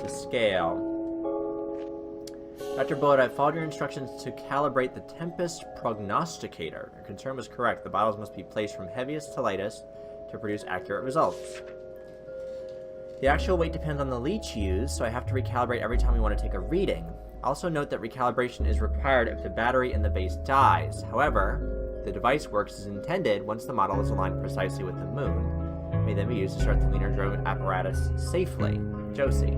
The scale. Dr. Bullard, I followed your instructions to calibrate the Tempest Prognosticator. Your concern was correct. The bottles must be placed from heaviest to lightest to produce accurate results. The actual weight depends on the leech used, so I have to recalibrate every time we want to take a reading. Also note that recalibration is required if the battery in the base dies. However, the device works as intended once the model is aligned precisely with the moon. It may then be used to start the lunar drone apparatus safely. Josie.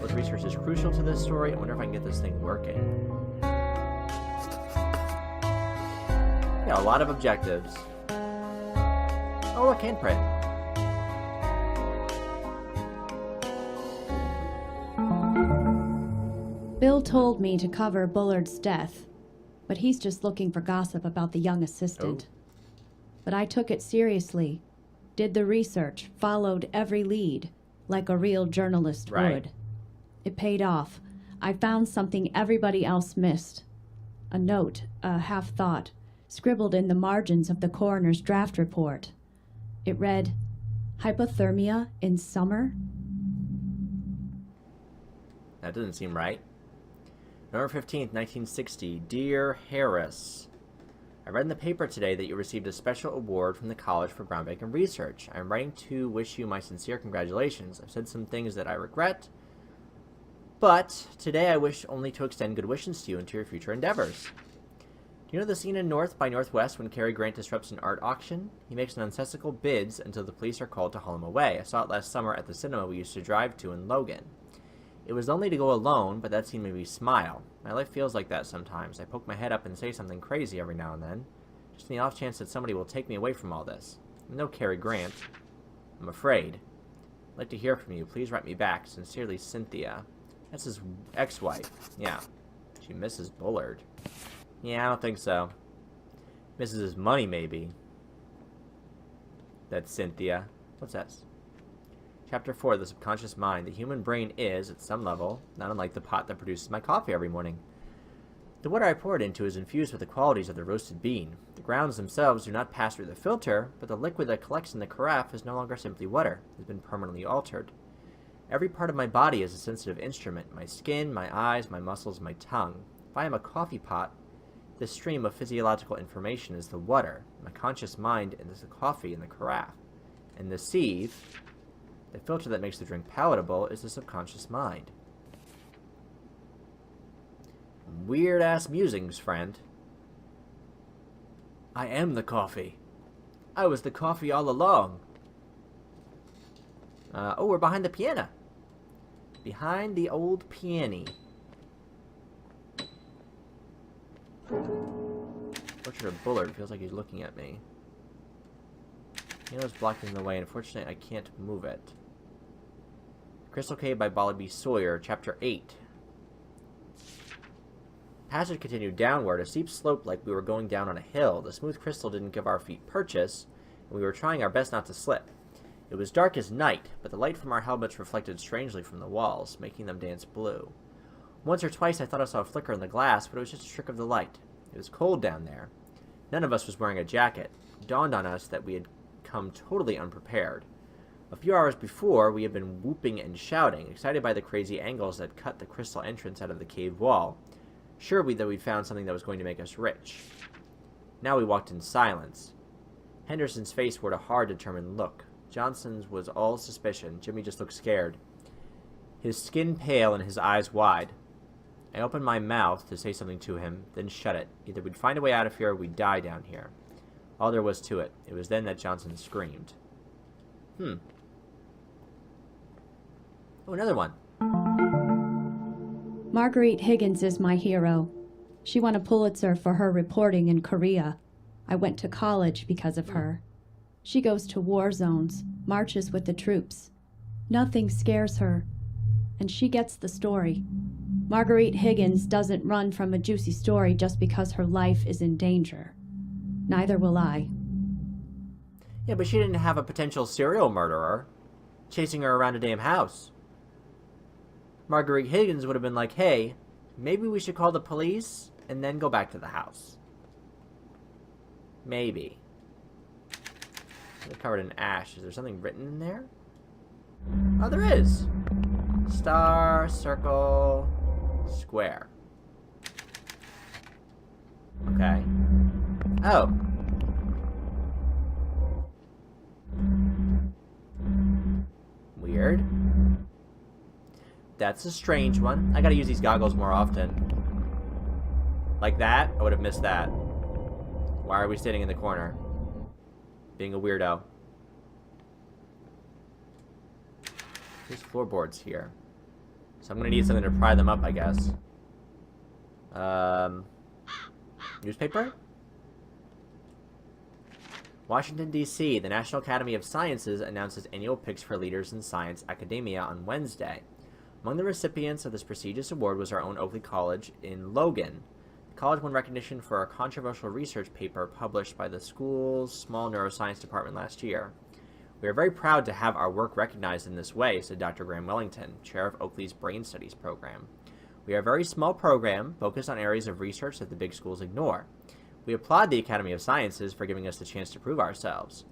Both research is crucial to this story. I wonder if I can get this thing working. Yeah, a lot of objectives. Oh, look, handprint. Bill told me to cover Bullard's death, but he's just looking for gossip about the young assistant. Oh. But I took it seriously, did the research, followed every lead, like a real journalist would. It paid off. I found something everybody else missed. A note, a half-thought, scribbled in the margins of the coroner's draft report. It read, "Hypothermia in summer?" That doesn't seem right. November 15th, 1960. Dear Harris, I read in the paper today that you received a special award from the college for groundbreaking research. I am writing to wish you my sincere congratulations. I've said some things that I regret, but today I wish only to extend good wishes to you and to your future endeavors. Do you know the scene in North by Northwest when Cary Grant disrupts an art auction? He makes nonsensical bids until the police are called to haul him away. I saw it last summer at the cinema we used to drive to in Logan. It was lonely to go alone, but that scene made me smile. My life feels like that sometimes. I poke my head up and say something crazy every now and then, just in the off chance that somebody will take me away from all this. I'm no Cary Grant. I'm afraid. I'd like to hear from you. Please write me back. Sincerely, Cynthia. That's his ex-wife. Yeah. She misses Bullard. Yeah, I don't think so. Misses his money, maybe. That's Cynthia. What's that? Chapter 4, The Subconscious Mind. The human brain is, at some level, not unlike the pot that produces my coffee every morning. The water I pour it into is infused with the qualities of the roasted bean. The grounds themselves do not pass through the filter, but the liquid that collects in the carafe is no longer simply water. It has been permanently altered. Every part of my body is a sensitive instrument. My skin, my eyes, my muscles, my tongue. If I am a coffee pot, this stream of physiological information is the water. My conscious mind is the coffee in the carafe. And the sieve, the filter that makes the drink palatable, is the subconscious mind. Weird-ass musings, friend. I am the coffee. I was the coffee all along. Oh, we're behind the piano. Behind the old piano. Portrait of Bullard feels like he's looking at me. Piano's blocking the way. Unfortunately, I can't move it. Crystal Cave by Bobby Sawyer, Chapter 8. Passage continued downward, a steep slope like we were going down on a hill. The smooth crystal didn't give our feet purchase, and we were trying our best not to slip. It was dark as night, but the light from our helmets reflected strangely from the walls, making them dance blue. Once or twice I thought I saw a flicker in the glass, but it was just a trick of the light. It was cold down there. None of us was wearing a jacket. It dawned on us that we had come totally unprepared. A few hours before, we had been whooping and shouting, excited by the crazy angles that cut the crystal entrance out of the cave wall, sure that we'd found something that was going to make us rich. Now we walked in silence. Henderson's face wore a hard, determined look. Johnson's was all suspicion. Jimmy just looked scared. His skin pale and his eyes wide. I opened my mouth to say something to him, then shut it. Either we'd find a way out of here or we'd die down here. All there was to it. It was then that Johnson screamed. Oh, another one. Marguerite Higgins is my hero. She won a Pulitzer for her reporting in Korea. I went to college because of her. She goes to war zones, marches with the troops. Nothing scares her, and she gets the story. Marguerite Higgins doesn't run from a juicy story just because her life is in danger. Neither will I. Yeah, but she didn't have a potential serial murderer chasing her around a damn house. Marguerite Higgins would have been like, hey, Maybe we should call the police and then go back to the house. Maybe. They're covered in ash. Is there something written in there? Oh, there is. Star, circle, square. Okay. Oh. Weird. That's a strange one. I gotta use these goggles more often. Like that? I would have missed that. Why are we sitting in the corner? Being a weirdo. There's floorboards here. So I'm gonna need something to pry them up, I guess. Newspaper? Washington, D.C. The National Academy of Sciences announces annual picks for leaders in science academia on Wednesday. Among the recipients of this prestigious award was our own Oakley College in Logan. The college won recognition for a controversial research paper published by the school's small neuroscience department last year. We are very proud to have our work recognized in this way, said Dr. Graham Wellington, chair of Oakley's Brain Studies program. We are a very small program focused on areas of research that the big schools ignore. We applaud the Academy of Sciences for giving us the chance to prove ourselves.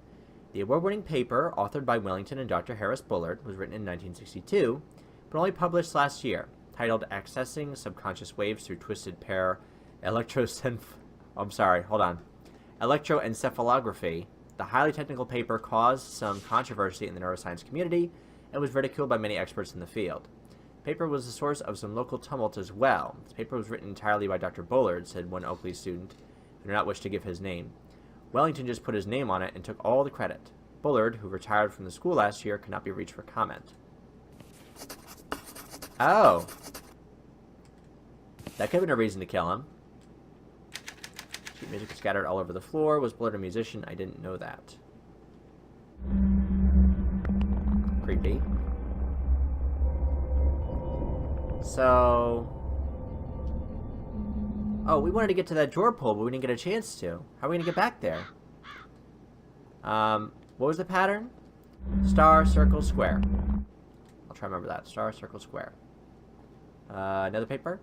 The award-winning paper, authored by Wellington and Dr. Harris Bullard, was written in 1962, but only published last year, titled Accessing Subconscious Waves Through Twisted Pair Electroencephalography. The highly technical paper caused some controversy in the neuroscience community and was ridiculed by many experts in the field. The paper was the source of some local tumult as well. This paper was written entirely by Dr. Bullard, said one Oakley student, who did not wish to give his name. Wellington just put his name on it and took all the credit. Bullard, who retired from the school last year, could not be reached for comment. Oh. That could have been a reason to kill him. Sheet music scattered all over the floor. Was Bullard a musician? I didn't know that. Creepy. So... Oh, we wanted to get to that drawer pull, but we didn't get a chance to. How are we going to get back there? What was the pattern? Star, circle, square. I'll try to remember that. Star, circle, square. Another paper?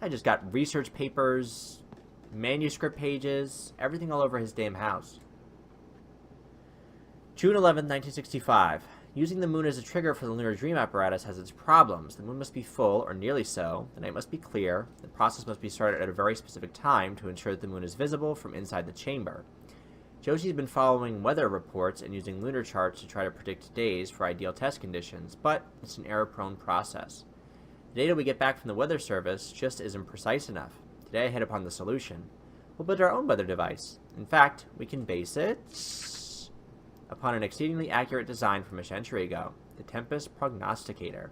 I just got research papers, manuscript pages, everything all over his damn house. June 11th, 1965. Using the moon as a trigger for the lunar dream apparatus has its problems. The moon must be full, or nearly so. The night must be clear. The process must be started at a very specific time to ensure that the moon is visible from inside the chamber. Joshi's been following weather reports and using lunar charts to try to predict days for ideal test conditions, but it's an error-prone process. The data we get back from the weather service just isn't precise enough. Today I hit upon the solution. We'll build our own weather device. In fact, we can base it upon an exceedingly accurate design from a century ago, the Tempest Prognosticator.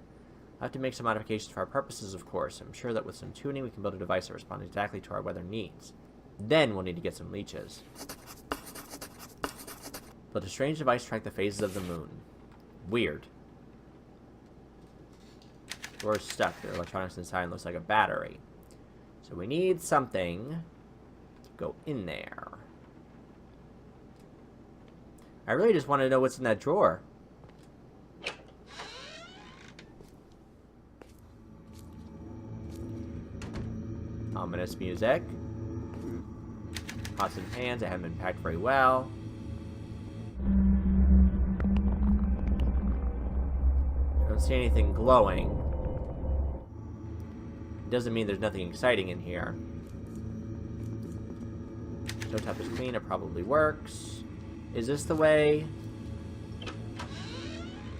I'll have to make some modifications for our purposes, of course. I'm sure that with some tuning we can build a device that responds exactly to our weather needs. Then we'll need to get some leeches. Build a strange device to track the phases of the moon. Weird. We're stuck. There are electronics inside and looks like a battery. So we need something to go in there. I really just want to know what's in that drawer. Ominous music. Pots and pans that haven't been packed very well. I don't see anything glowing. Doesn't mean there's nothing exciting in here. No top is clean. It probably works. Is this the way?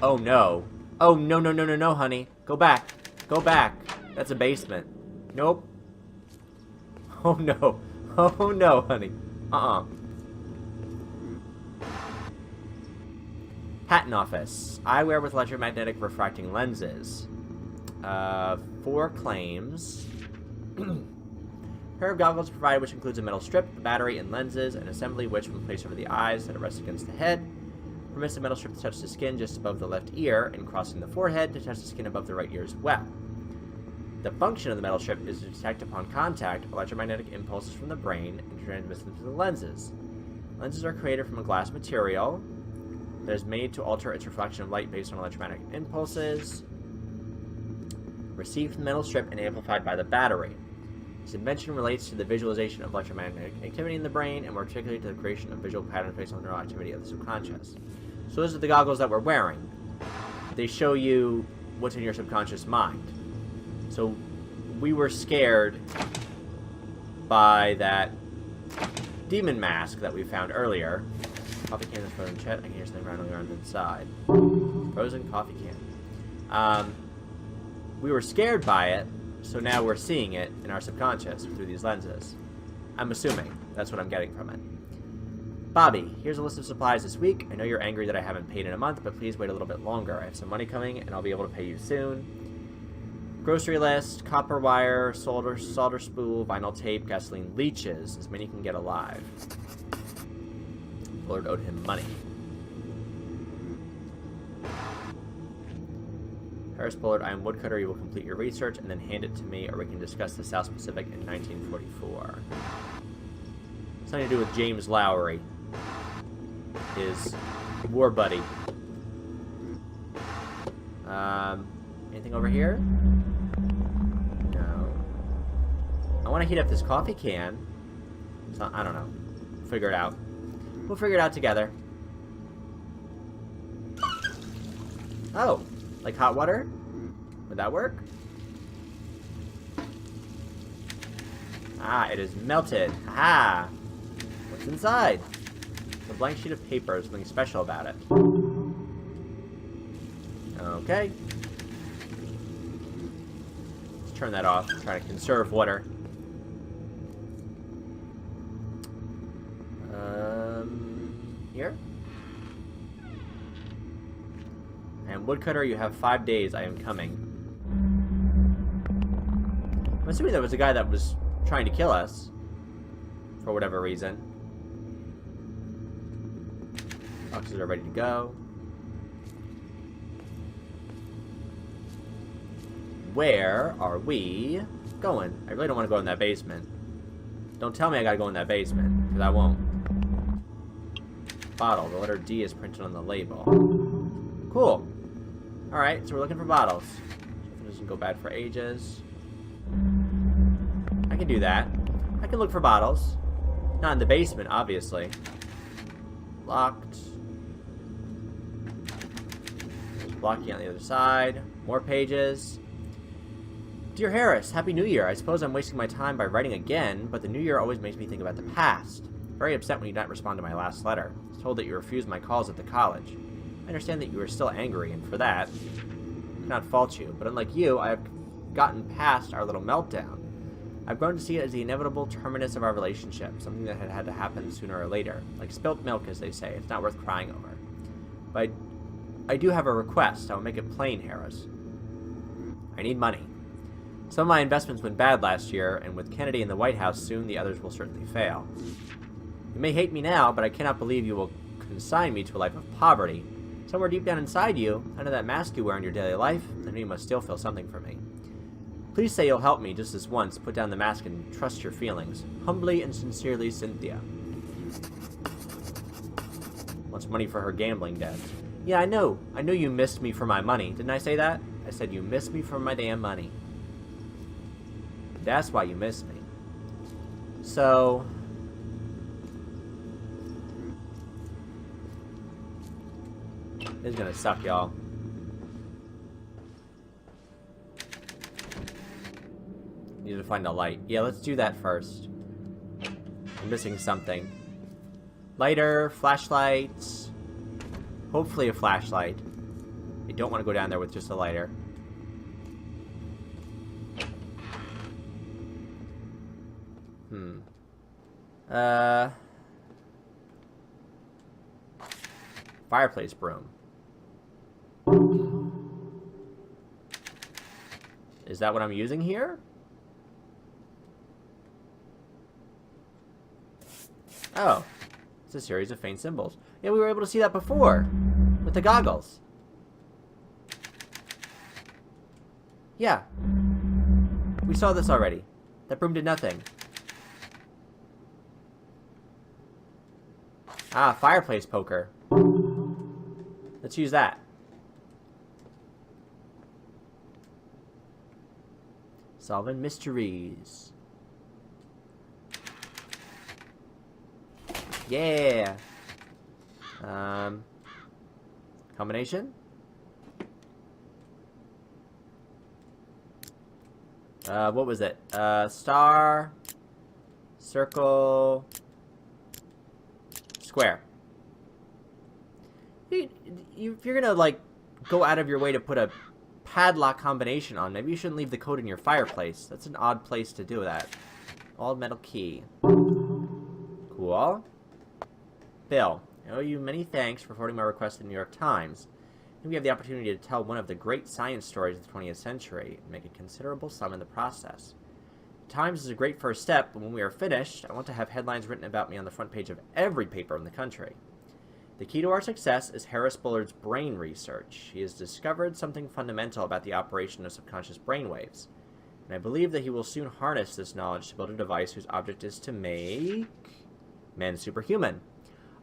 Oh no. Oh no, no, no, no, no, honey. Go back. Go back. That's a basement. Nope. Oh no. Oh no, honey. Patent office. Eyewear with electromagnetic refracting lenses. 4 claims. Pair of goggles provided, which includes a metal strip, a battery, and lenses, an assembly which, when placed over the eyes that rest against the head, permits the metal strip to touch the skin just above the left ear and crossing the forehead to touch the skin above the right ear as well. The function of the metal strip is to detect upon contact electromagnetic impulses from the brain and to transmit them to the lenses. Lenses are created from a glass material that is made to alter its reflection of light based on electromagnetic impulses. received from the metal strip and amplified by the battery. This invention relates to the visualization of electromagnetic activity in the brain, and more particularly to the creation of visual patterns based on neural activity of the subconscious. So those are the goggles that we're wearing. They show you what's in your subconscious mind. So we were scared by that demon mask that we found earlier. Coffee can is frozen shut. I can hear something rattling around inside. Frozen coffee can. We were scared by it, so now we're seeing it in our subconscious through these lenses. I'm assuming. That's what I'm getting from it. Bobby, here's a list of supplies this week. I know you're angry that I haven't paid in a month, but please wait a little bit longer. I have some money coming, and I'll be able to pay you soon. Grocery list, copper wire, solder spool, vinyl tape, gasoline leeches. As many can get alive. Bullard owed him money. Harris Bullard, I am woodcutter. You will complete your research and then hand it to me, or we can discuss the South Pacific in 1944. Something to do with James Lowry, his war buddy. Anything over here? No. I want to heat up this coffee can. So, I don't know. Figure it out. We'll figure it out together. Oh, like hot water? Would that work? Ah, it is melted. Ah, what's inside? A blank sheet of paper. There's something special about it. Okay. Let's turn that off. Try to conserve water. Here. And woodcutter, you have 5 days. I am coming. I'm assuming there was a guy that was trying to kill us. For whatever reason. Boxes are ready to go. Where are we going? I really don't want to go in that basement. Don't tell me I gotta go in that basement, because I won't. Bottle. The letter D is printed on the label. Cool. Alright, so we're looking for bottles. If it doesn't go bad for ages. I can do that. I can look for bottles. Not in the basement, obviously. Locked. There's blocking on the other side. More pages. Dear Harris, Happy New Year. I suppose I'm wasting my time by writing again, but the New Year always makes me think about the past. Very upset when you did not respond to my last letter. I was told that you refused my calls at the college. I understand that you are still angry, and for that, I cannot fault you. But unlike you, I have gotten past our little meltdown. I've grown to see it as the inevitable terminus of our relationship, something that had to happen sooner or later. Like spilt milk, as they say. It's not worth crying over. But I do have a request. I will make it plain, Harris. I need money. Some of my investments went bad last year, and with Kennedy in the White House soon, the others will certainly fail. You may hate me now, but I cannot believe you will consign me to a life of poverty. Somewhere deep down inside you, under that mask you wear in your daily life, I know you must still feel something for me. Please say you'll help me just this once, put down the mask and trust your feelings. Humbly and sincerely, Cynthia. Wants money for her gambling debt. Yeah, I know. I knew you missed me for my money. Didn't I say that? I said you missed me for my damn money. That's why you missed me. So... this is gonna suck, y'all. Need to find a light. Yeah, let's do that first. I'm missing something. Lighter, flashlights. Hopefully a flashlight. I don't want to go down there with just a lighter. Fireplace broom. Is that what I'm using here? Oh. It's a series of faint symbols. Yeah, we were able to see that before. With the goggles. Yeah. We saw this already. That broom did nothing. Ah, fireplace poker. Let's use that. Solving mysteries. Yeah. Combination? What was it? Star, circle, square. If you're gonna, like, go out of your way to put a padlock combination on, maybe you shouldn't leave the code in your fireplace. That's an odd place to do that. All metal key. Cool. Bill, I owe you many thanks for forwarding my request to the New York Times. I think we have the opportunity to tell one of the great science stories of the 20th century and make a considerable sum in the process. The Times is a great first step, but when we are finished, I want to have headlines written about me on the front page of every paper in the country. The key to our success is Harris Bullard's brain research. He has discovered something fundamental about the operation of subconscious brainwaves, and I believe that he will soon harness this knowledge to build a device whose object is to make men superhuman.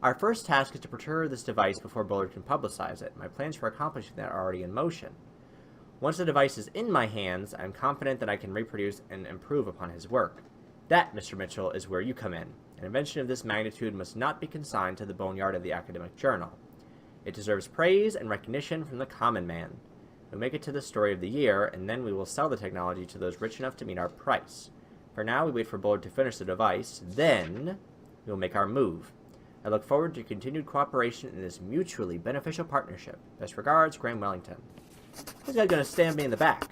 Our first task is to procure this device before Bullard can publicize it. My plans for accomplishing that are already in motion. Once the device is in my hands, I am confident that I can reproduce and improve upon his work. That, Mr. Mitchell, is where you come in. An invention of this magnitude must not be consigned to the boneyard of the academic journal. It deserves praise and recognition from the common man. We'll make it to the story of the year, and then we will sell the technology to those rich enough to meet our price. For now, we wait for Bullard to finish the device, then we will make our move. I look forward to continued cooperation in this mutually beneficial partnership. Best regards, Graham Wellington. This guy's gonna stab me in the back.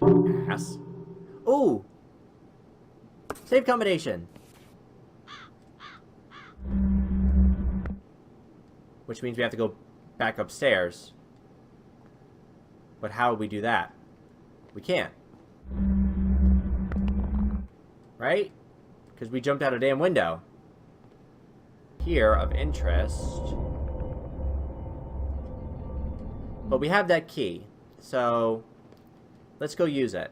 Yes. Ooh! Save combination! Which means we have to go back upstairs. But how would we do that? We can't. Right? Because we jumped out a damn window. Here, of interest. But we have that key. So, let's go use it.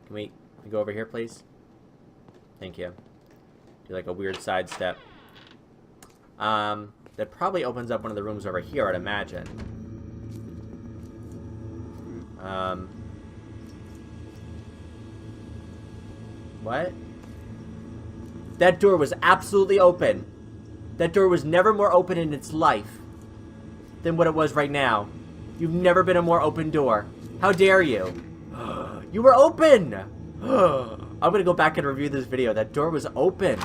Can we go over here, please? Thank you. Do like a weird sidestep. That probably opens up one of the rooms over here, I'd imagine. What? That door was absolutely open. That door was never more open in its life than what it was right now. You've never been a more open door. How dare you? You were open! I'm gonna go back and review this video. That door was open.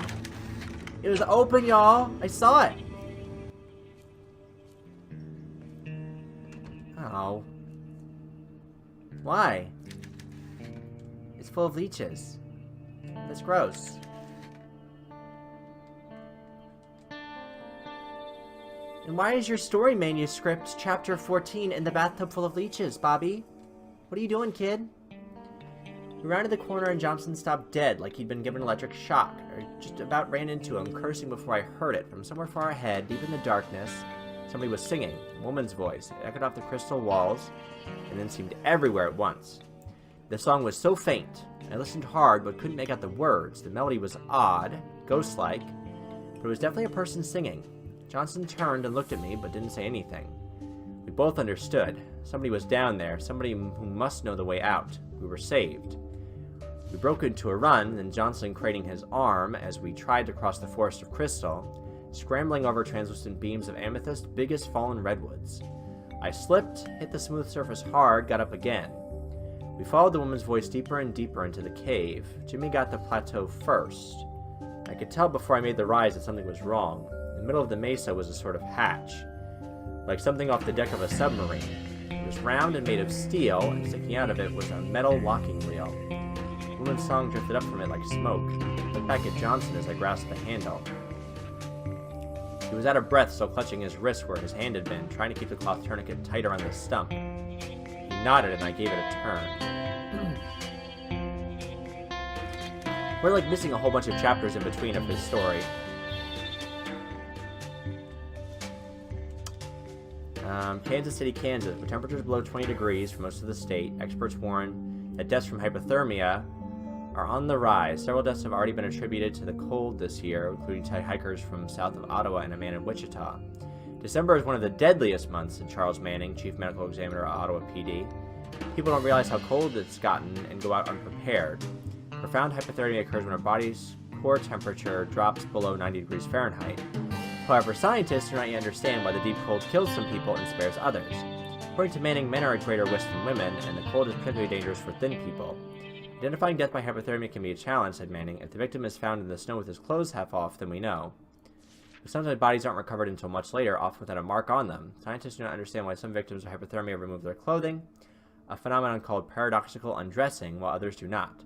It was open, y'all. I saw it. Oh. Why? It's full of leeches. That's gross. And why is your story manuscript, chapter 14, in the bathtub full of leeches, Bobby? What are you doing, kid? We rounded the corner and Johnson stopped dead, like he'd been given an electric shock. I just about ran into him, cursing before I heard it. From somewhere far ahead, deep in the darkness, somebody was singing. A woman's voice. It echoed off the crystal walls, and then seemed everywhere at once. The song was so faint. I listened hard, but couldn't make out the words. The melody was odd, ghost-like, but it was definitely a person singing. Johnson turned and looked at me, but didn't say anything. We both understood. Somebody was down there, somebody who must know the way out. We were saved. We broke into a run, and Johnson craning his arm as we tried to cross the forest of crystal, scrambling over translucent beams of amethyst big as fallen redwoods. I slipped, hit the smooth surface hard, got up again. We followed the woman's voice deeper and deeper into the cave. Jimmy got the plateau first. I could tell before I made the rise that something was wrong. In the middle of the mesa was a sort of hatch, like something off the deck of a submarine. It was round and made of steel, and sticking out of it was a metal locking reel. The woman's song drifted up from it like smoke. I looked back at Johnson as I grasped the handle. He was out of breath, still clutching his wrist where his hand had been, trying to keep the cloth tourniquet tight around the stump. He nodded and I gave it a turn. We're like missing a whole bunch of chapters in between of his story. Kansas City, Kansas, with temperatures below 20 degrees for most of the state. Experts warn that deaths from hypothermia are on the rise. Several deaths have already been attributed to the cold this year, including hikers from south of Ottawa and a man in Wichita. December is one of the deadliest months, said Charles Manning, Chief Medical Examiner at Ottawa PD. People don't realize how cold it's gotten and go out unprepared. Profound hypothermia occurs when our body's core temperature drops below 90 degrees Fahrenheit. However, scientists do not yet understand why the deep cold kills some people and spares others. According to Manning, men are at greater risk than women, and the cold is particularly dangerous for thin people. Identifying death by hypothermia can be a challenge, said Manning. If the victim is found in the snow with his clothes half off, then we know. But sometimes bodies aren't recovered until much later, often without a mark on them. Scientists do not understand why some victims of hypothermia remove their clothing, a phenomenon called paradoxical undressing, while others do not.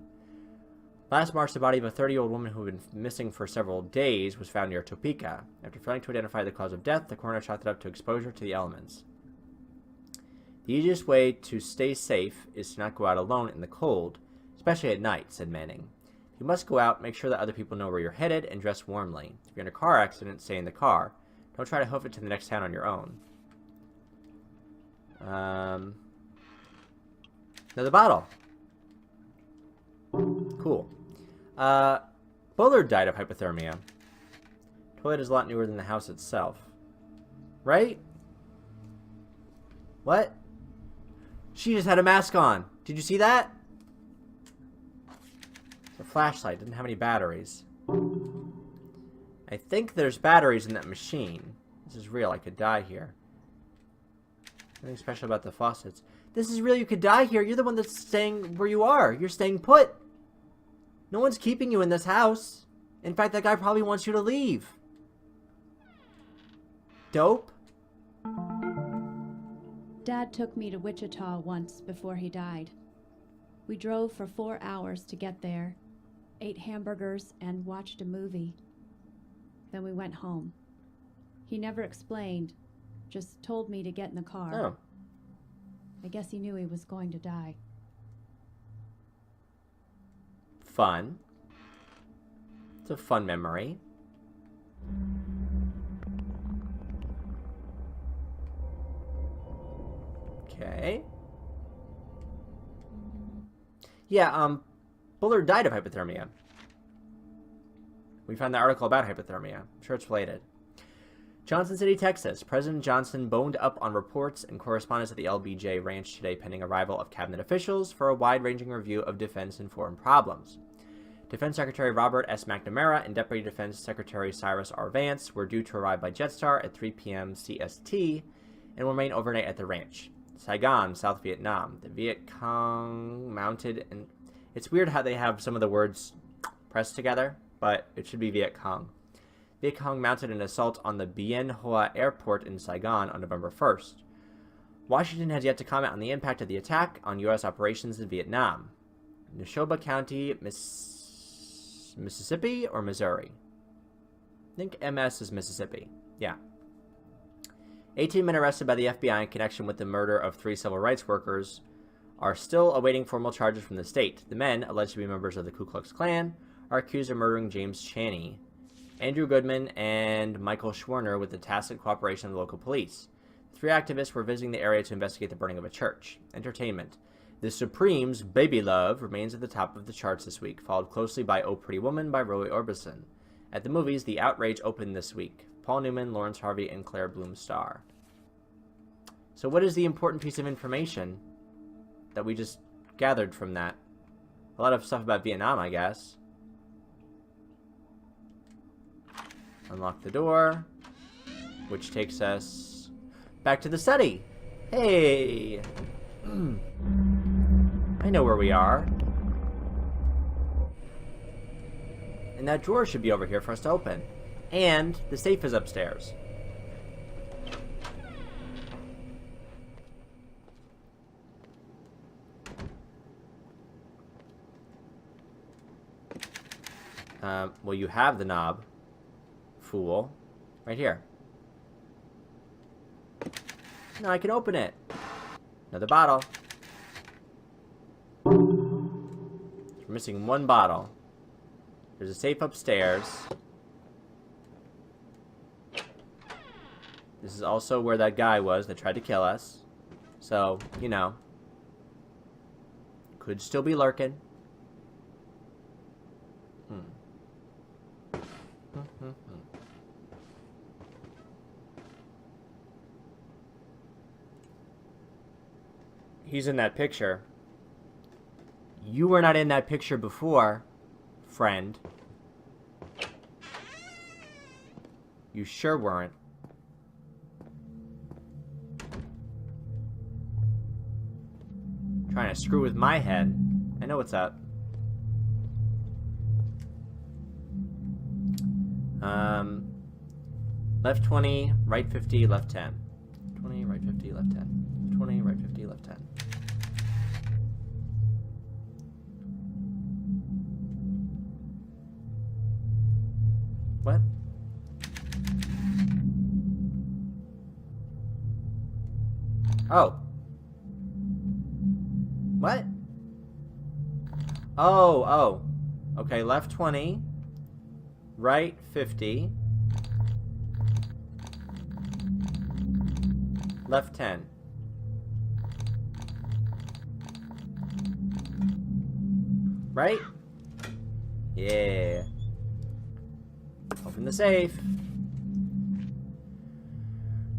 Last March, the body of a 30-year-old woman who had been missing for several days was found near Topeka. After failing to identify the cause of death, the coroner chalked it up to exposure to the elements. The easiest way to stay safe is to not go out alone in the cold, especially at night, said Manning. If you must go out, make sure that other people know where you're headed and dress warmly. If you're in a car accident, stay in the car. Don't try to hoof it to the next town on your own. Another bottle. Cool. Bullard died of hypothermia. Toilet is a lot newer than the house itself. Right? What? She just had a mask on. Did you see that? It's a flashlight. Didn't have any batteries. I think there's batteries in that machine. This is real. I could die here. Nothing special about the faucets. This is real. You could die here. You're the one that's staying where you are. You're staying put. No one's keeping you in this house. In fact, that guy probably wants you to leave. Dope. Dad took me to Wichita once before he died. We drove for 4 hours to get there, ate hamburgers, and watched a movie. Then we went home. He never explained, just told me to get in the car. Oh. I guess he knew he was going to die. Fun. It's a fun memory. Okay. Yeah, Bullard died of hypothermia. We found the article about hypothermia. I'm sure it's related. Johnson City, Texas. President Johnson boned up on reports and correspondence at the LBJ Ranch today pending arrival of cabinet officials for a wide-ranging review of defense and foreign problems. Defense Secretary Robert S. McNamara and Deputy Defense Secretary Cyrus R. Vance were due to arrive by Jetstar at 3 p.m. CST and will remain overnight at the ranch. Saigon, South Vietnam. The Viet Cong mounted, and it's weird how they have some of the words pressed together, but it should be Viet Cong. Viet Cong mounted an assault on the Bien Hoa airport in Saigon on November 1st. Washington has yet to comment on the impact of the attack on U.S. operations in Vietnam. Neshoba County, Mississippi or Missouri? I think MS is Mississippi. Yeah. 18 men arrested by the FBI in connection with the murder of 3 civil rights workers are still awaiting formal charges from the state. The men, alleged to be members of the Ku Klux Klan, are accused of murdering James Chaney, Andrew Goodman, and Michael Schwerner with the tacit cooperation of the local police. The 3 activists were visiting the area to investigate the burning of a church. Entertainment. The Supremes' Baby Love remains at the top of the charts this week, followed closely by Oh Pretty Woman by Roy Orbison. At the movies, The Outrage opened this week. Paul Newman, Lawrence Harvey, and Claire Bloom star. So what is the important piece of information that we just gathered from that? A lot of stuff about Vietnam, I guess. Unlock the door, which takes us back to the study. Hey! I know where we are. And that drawer should be over here for us to open. And the safe is upstairs. Well, you have the knob, fool. Right here. Now I can open it. Another bottle. We're missing 1 bottle. There's a safe upstairs. This is also where that guy was that tried to kill us. So, you know. Could still be lurking. He's in that picture. You were not in that picture before, friend. You sure weren't. Trying to screw with my head. I know what's up. Left 20, right 50, left 10. 20, right 50, left 10. 20, right 50, left 10. What? Oh. What? Oh. Okay, left 20. Right 50. Left 10. Right? Yeah. Open the safe.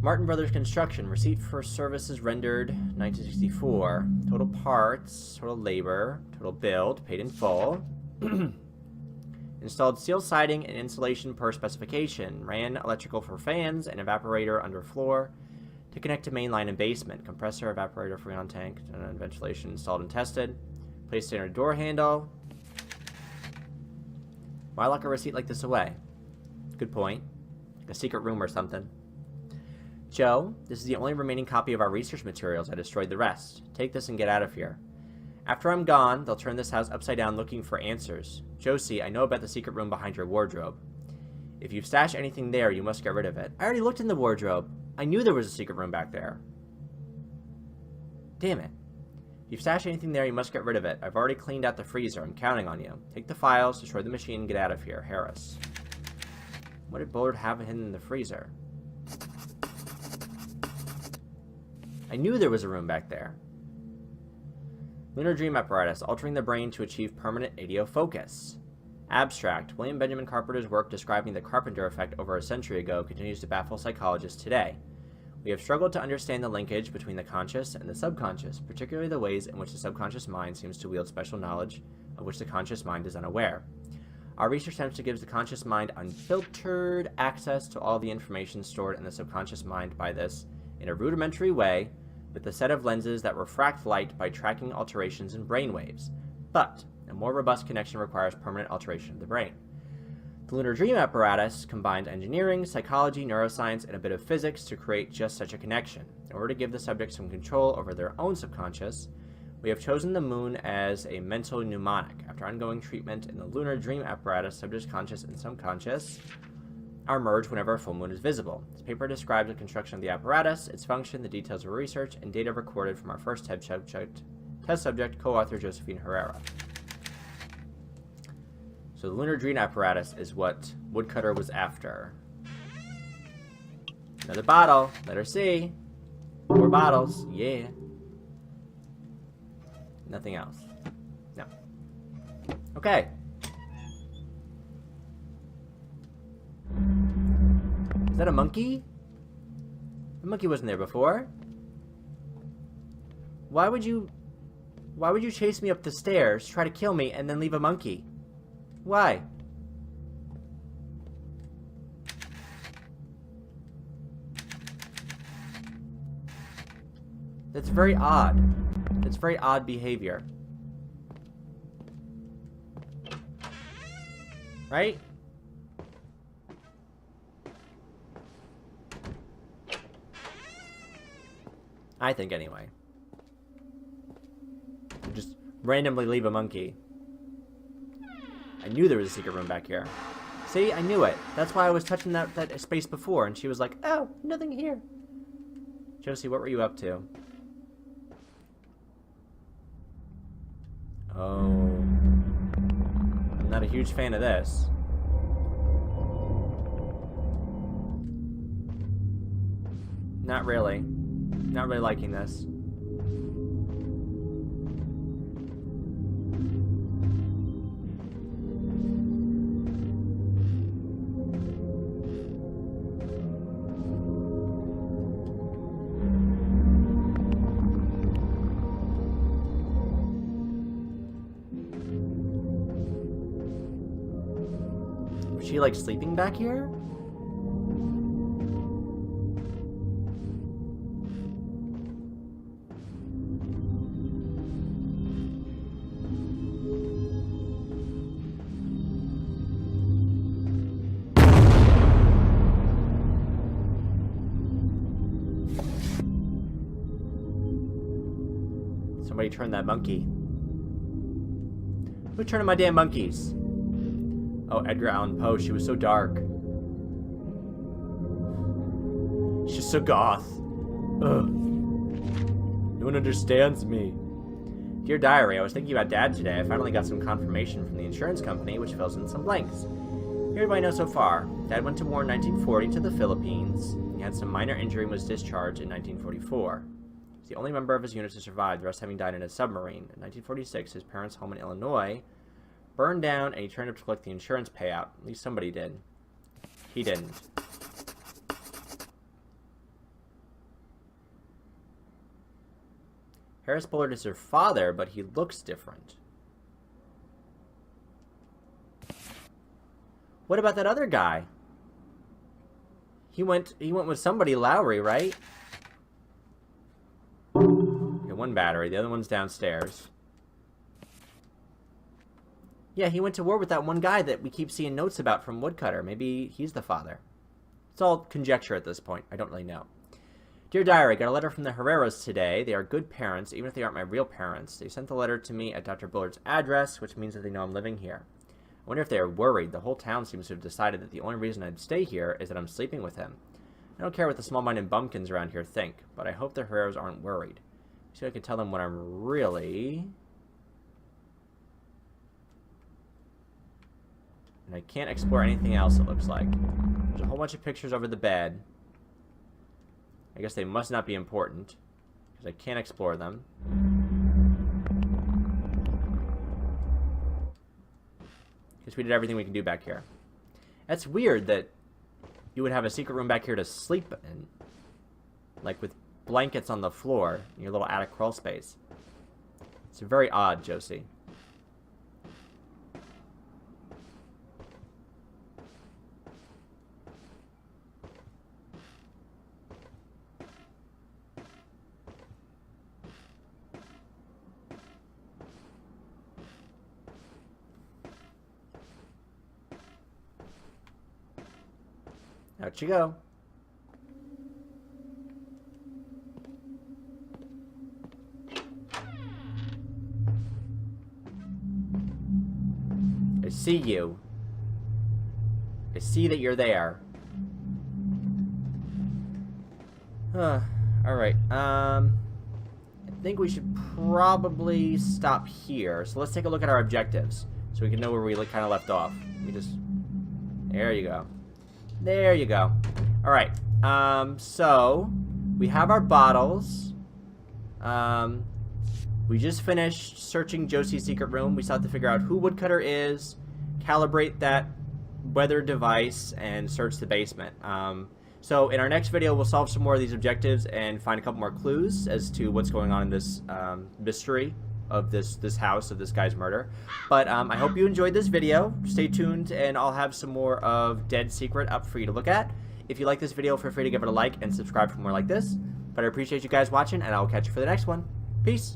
Martin Brothers Construction. Receipt for services rendered 1964. Total parts, total labor, total build, paid in full. Installed steel siding and insulation per specification. Ran electrical for fans and evaporator under floor to connect to main line and basement. Compressor, evaporator, freon tank, and ventilation installed and tested. Placed standard door handle. Why lock a receipt like this away? Good point. A secret room or something. Joe, this is the only remaining copy of our research materials. I destroyed the rest. Take this and get out of here. After I'm gone, they'll turn this house upside down looking for answers. Josie, I know about the secret room behind your wardrobe. If you've stashed anything there, you must get rid of it. I already looked in the wardrobe. I knew there was a secret room back there. Damn it. If you've stashed anything there, you must get rid of it. I've already cleaned out the freezer. I'm counting on you. Take the files, destroy the machine, and get out of here. Harris. What did Bullard have hidden in the freezer? I knew there was a room back there. Lunar Dream Apparatus, altering the brain to achieve permanent ADO focus. Abstract. William Benjamin Carpenter's work describing the Carpenter effect over a century ago continues to baffle psychologists today. We have struggled to understand the linkage between the conscious and the subconscious, particularly the ways in which the subconscious mind seems to wield special knowledge of which the conscious mind is unaware. Our research attempts to give the conscious mind unfiltered access to all the information stored in the subconscious mind by this, in a rudimentary way, with a set of lenses that refract light by tracking alterations in brain waves. But a more robust connection requires permanent alteration of the brain. The Lunar Dream Apparatus combined engineering, psychology, neuroscience, and a bit of physics to create just such a connection. In order to give the subject some control over their own subconscious, we have chosen the moon as a mental mnemonic. After ongoing treatment in the Lunar Dream Apparatus, subject's conscious and subconscious are merged whenever a full moon is visible. This paper describes the construction of the apparatus, its function, the details of research, and data recorded from our first test subject, co-author Josephine Herrera. So the Lunar Dream Apparatus is what Woodcutter was after. Another bottle. Letter C. 4 bottles. Yeah. Nothing else. No. Okay. Is that a monkey? The monkey wasn't there before. Why would you chase me up the stairs, try to kill me, and then leave a monkey? Why? That's very odd. That's very odd behavior. Right? I think anyway. You just randomly leave a monkey. I knew there was a secret room back here. See, I knew it. That's why I was touching that space before, and she was like, oh, nothing here. Josie, what were you up to? Oh. I'm not a huge fan of this. Not really. Not really liking this. she, like, sleeping back here? Somebody turn that monkey. Who turned my damn monkeys? Oh, Edgar Allan Poe. She was so dark. She's so goth. Ugh. No one understands me. Dear Diary, I was thinking about Dad today. I finally got some confirmation from the insurance company, which fills in some blanks. Here do I know so far. Dad went to war in 1940 to the Philippines. He had some minor injury and was discharged in 1944. He's the only member of his unit to survive, the rest having died in a submarine. In 1946, his parents' home in Illinois burned down, and he turned up to collect the insurance payout. At least somebody did. He didn't. Harris Bullard is her father, but he looks different. What about that other guy? He went with somebody, Lowry, right? Okay, one battery. The other one's downstairs. Yeah, he went to war with that one guy that we keep seeing notes about from Woodcutter. Maybe he's the father. It's all conjecture at this point. I don't really know. Dear Diary, got a letter from the Herreras today. They are good parents, even if they aren't my real parents. They sent the letter to me at Dr. Bullard's address, which means that they know I'm living here. I wonder if they are worried. The whole town seems to have decided that the only reason I'd stay here is that I'm sleeping with him. I don't care what the small-minded bumpkins around here think, but I hope the Herreras aren't worried. See if I can tell them what I'm really... And I can't explore anything else, it looks like. There's a whole bunch of pictures over the bed. I guess they must not be important, because I can't explore them. Because we did everything we can do back here. That's weird that you would have a secret room back here to sleep in. Like with blankets on the floor in your little attic crawl space. It's very odd, Josie. Out you go. I see you. I see that you're there. Alright, I think we should probably stop here. So let's take a look at our objectives, so we can know where we kind of left off. We just... There you go. There you go. Alright, so we have our bottles. We just finished searching Josie's secret room. We still have to figure out who Woodcutter is, calibrate that weather device, and search the basement. So in our next video, we'll solve some more of these objectives and find a couple more clues as to what's going on in this mystery of this house, of this guy's murder. But I hope you enjoyed this video. Stay tuned, and I'll have some more of Dead Secret up for you to look at. If you like this video, feel free to give it a like and subscribe for more like this. But I appreciate you guys watching, and I'll catch you for the next one. Peace!